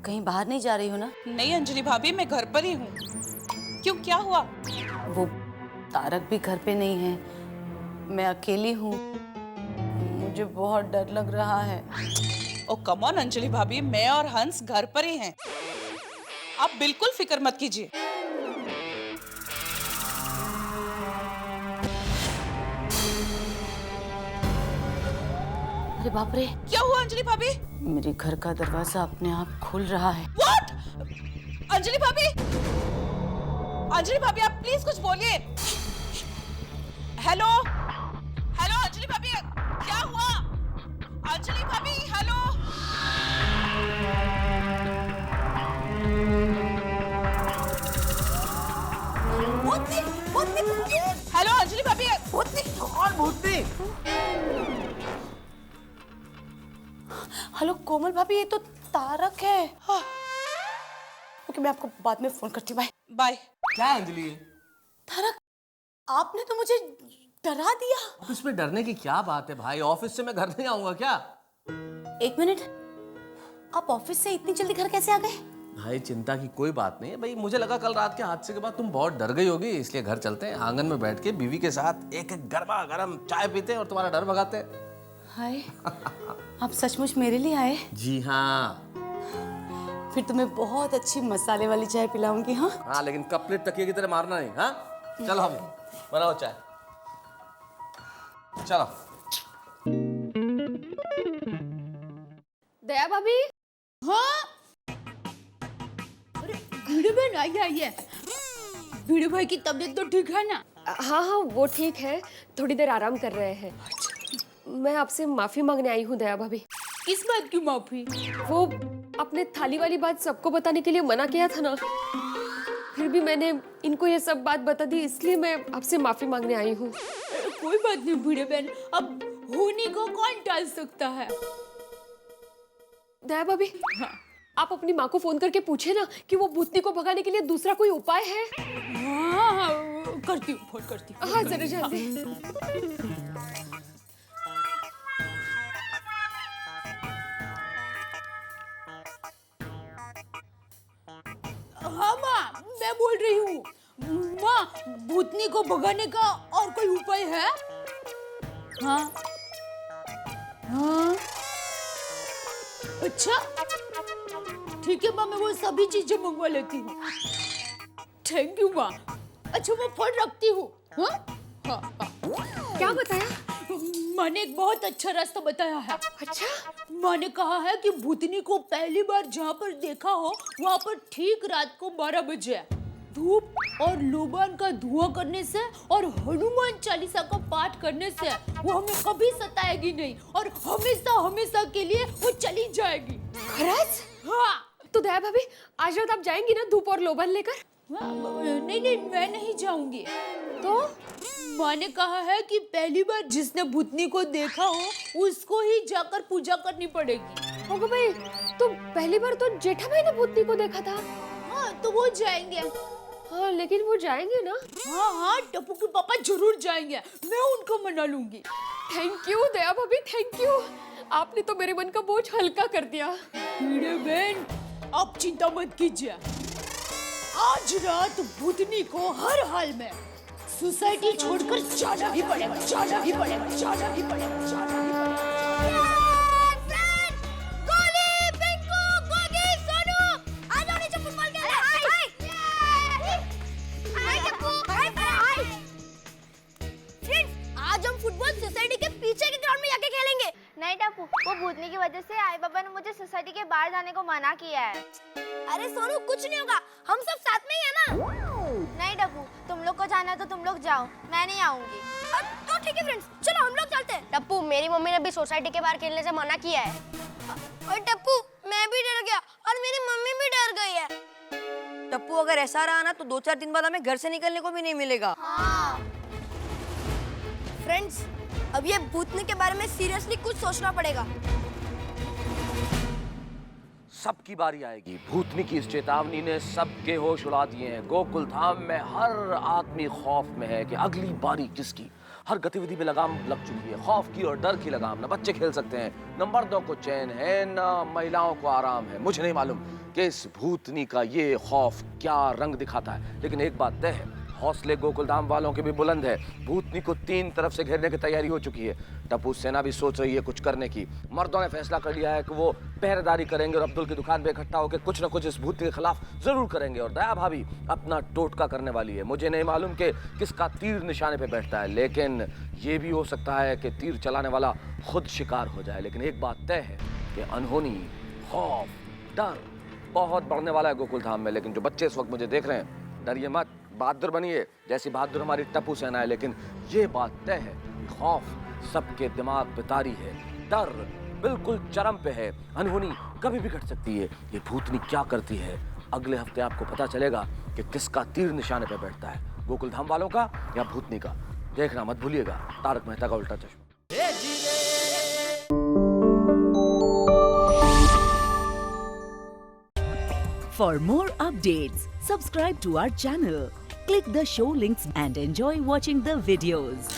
Speaker 5: कहीं बाहर नहीं जा रही हो ना?
Speaker 10: नहीं अंजलि भाभी, मैं घर पर ही हूँ। क्यों, क्या हुआ?
Speaker 5: वो तारक भी घर पे नहीं है, मैं अकेली हूँ, मुझे बहुत डर लग रहा है।
Speaker 10: ओ कम ऑन अंजलि भाभी, मैं और हंस घर पर ही हैं। आप बिल्कुल फिक्र मत कीजिए।
Speaker 5: अरे बाप रे,
Speaker 10: क्या हुआ अंजलि भाभी?
Speaker 5: मेरे घर का दरवाजा अपने आप खुल रहा है।
Speaker 10: What? अंजलि भाभी, अंजलि भाभी आप प्लीज कुछ बोलिए। हेलो हेलो अंजलि भाभी, क्या हुआ? अंजलि भाभी हेलो। हेलो अंजलि भाभी।
Speaker 4: कौन भूतनी?
Speaker 5: हेलो कोमल भाभी, ये तो तारक है। ओके मैं आपको बाद में फोन करती हूँ। Bye
Speaker 10: bye.
Speaker 7: क्या अंजलि?
Speaker 5: तारक, आपने तो मुझे डरा दिया।
Speaker 7: ऑफिस में डरने की क्या बात है भाई? ऑफिस से मैं घर नहीं आऊंगा क्या?
Speaker 5: एक मिनट, आप ऑफिस से इतनी जल्दी घर कैसे आ गए?
Speaker 7: भाई चिंता की कोई बात नहीं है भाई, मुझे लगा कल रात के हादसे के बाद तुम बहुत डर गई होगी, इसलिए घर चलते हैं, आंगन में बैठ के बीवी के साथ एक एक गरमा गरम चाय पीते हैं और तुम्हारा डर भगाते हैं।
Speaker 5: हाय, आप सचमुच मेरे लिए आए?
Speaker 7: जी हाँ।
Speaker 5: फिर तुम्हें बहुत अच्छी मसाले वाली चाय पिलाऊंगी। हाँ
Speaker 7: हाँ, लेकिन कपलेट तकिए की तरह मारना नहीं। हाँ चलो हम बनाओ चाय, चलो।
Speaker 2: दया भाभी।
Speaker 16: हाँ अरे भिड़े बहन आइए। भिड़े भाई की तबीयत तो ठीक है ना?
Speaker 2: हाँ हाँ वो ठीक है, थोड़ी देर आराम कर रहे हैं। मैं आपसे माफी मांगने आई हूँ दया भाभी।
Speaker 16: किस बात की माफी?
Speaker 2: वो अपने थाली वाली बात सबको बताने के लिए मना किया था ना, फिर भी मैंने इनको ये सब बात बता दी, इसलिए मैं आपसे माफी मांगने आई हूँ।
Speaker 16: कोई बात नहीं भिड़े बहन, अब होने को कौन टाल सकता है।
Speaker 2: दया भाभी, आप अपनी माँ को फोन करके पूछे ना कि वो भूतनी को भगाने के लिए दूसरा कोई उपाय है।
Speaker 16: हाँ करती हूँ, फोन करती हूँ।
Speaker 2: हाँ जरा जल्दी।
Speaker 16: हाँ माँ, मैं बोल रही हूँ। माँ, भूतनी को भगाने का और कोई उपाय है? हाँ हाँ अच्छा ठीक है माँ, मैं वो सभी चीजें मंगवा लेती हूँ। थैंक यू माँ। अच्छा मैं फोन रखती हूँ। हाँ हाँ हाँ।
Speaker 2: क्या बताया?
Speaker 16: माँ ने एक बहुत अच्छा रास्ता बताया है।
Speaker 2: अच्छा?
Speaker 16: माँ ने कहा है कि भूतनी को पहली बार जहाँ पर देखा हो वहाँ पर ठीक रात को 12 बजे धूप और लोबान का धुआं करने से और हनुमान चालीसा का पाठ करने से वो हमें कभी सताएगी नहीं और हमेशा हमेशा के लिए वो चली जाएगी।
Speaker 15: खरच?
Speaker 16: हाँ।
Speaker 15: तो दया भाभी आज रात आप जाएंगी ना धूप और लोबान लेकर?
Speaker 16: नहीं नहीं, मैं नहीं जाऊंगी। तो माँ ने कहा है कि पहली बार जिसने भूतनी को देखा हो उसको ही जाकर पूजा करनी पड़ेगी।
Speaker 15: होगा भाई, तो पहली बार तो जेठा भाई ने भूतनी को देखा था।
Speaker 16: हाँ, तो वो जाएंगे।
Speaker 15: हाँ, लेकिन वो जाएंगे ना?
Speaker 16: हाँ हाँ, टप्पू के पापा जरूर जाएंगे, मैं उनको मना लूंगी।
Speaker 15: थैंक यू दया भाभी, थैंक यू। आपने तो मेरे मन का बोझ हल्का कर दिया।
Speaker 16: हीरे बहन, आप चिंता मत कीजिए। आज रात भूतनी को हर हाल में सोसाइटी छोड़कर जाना ही पड़ेगा, जाना ही पड़ेगा, जाना ही पड़ेगा, जाना ही पड़ेगा।
Speaker 15: गोली, पिंकू, गोगी, सोनू, आ जाओ नीचे फुटबॉल खेलने। हाय टप्पू, हाय।
Speaker 17: फ्रेंड्स, आज हम फुटबॉल सोसाइटी के पीछे के ग्राउंड में जाके खेलेंगे। नहीं टप्पू, वो भूतनी की वजह से आई बाबा ने मुझे सोसाइटी के बाहर जाने को मना किया है। अरे सोनू, कुछ नहीं होगा, हम सब साथ में ही है ना। नहीं टप्पू, तुम लोग को जाना है तो तुम लोग जाओ, मैं नहीं आऊंगी। तो ठीक है फ्रेंड्स, चलो हम लोग चलते हैं। टप्पू, मेरी मम्मी ने भी सोसाइटी के बाहर खेलने से मना किया है। और टप्पू, मैं भी डर गया और मेरी मम्मी भी डर गई है।
Speaker 18: टप्पू, अगर ऐसा रहा ना तो 2-4 दिन बाद हमें घर से निकलने को भी नहीं मिलेगा।
Speaker 17: हाँ। फ्रेंड्स, अब ये भूतनी के बारे में सीरियसली कुछ सोचना पड़ेगा।
Speaker 7: सबकी बारी आएगी। भूतनी की इस चेतावनी ने सबके होश उड़ा दिए हैं। गोकुल धाम में हर आदमी खौफ में है कि अगली बारी किसकी। हर गतिविधि पे लगाम लग चुकी है, खौफ की और डर की लगाम। न बच्चे खेल सकते हैं, न मर्दों को चैन है, न महिलाओं को आराम है। मुझे नहीं मालूम कि इस भूतनी का ये खौफ क्या रंग दिखाता है, लेकिन एक बात तय है, हौसले गोकुलधाम वालों के भी बुलंद है। भूतनी को 3 तरफ से घेरने की तैयारी हो चुकी है। टप्पू सेना भी सोच रही है कुछ करने की। मर्दों ने फैसला कर लिया है कि वो पहरेदारी करेंगे और अब्दुल की दुकान पे इकट्ठा होकर कुछ न कुछ इस भूतनी के खिलाफ जरूर करेंगे। और दया भाभी अपना टोटका करने वाली है। मुझे नहीं मालूम कि किसका तीर निशाने पे बैठता है, लेकिन ये भी हो सकता है कि तीर चलाने वाला खुद शिकार हो जाए। लेकिन एक बात तय है कि अनहोनी, खौफ, डर बहुत बढ़ने वाला है गोकुलधाम में। लेकिन जो बच्चे इस वक्त मुझे देख रहे हैं, डरिए मत, बहादुर बनिए, जैसी बहादुर हमारी टप्पू सेना है। लेकिन ये बात तय है, खौफ सबके दिमाग पे तारी है, डर बिल्कुल चरम पे है, अनहोनी कभी भी घट सकती है। ये भूतनी क्या करती है, अगले हफ्ते आपको पता चलेगा कि किसका तीर निशाने पे बैठता है, गोकुलधाम वालों का या भूतनी का। देखना मत भूलिएगा तारक मेहता का उल्टा चश्मा।
Speaker 19: For more updates, subscribe to our channel, click the show links and enjoy watching the videos.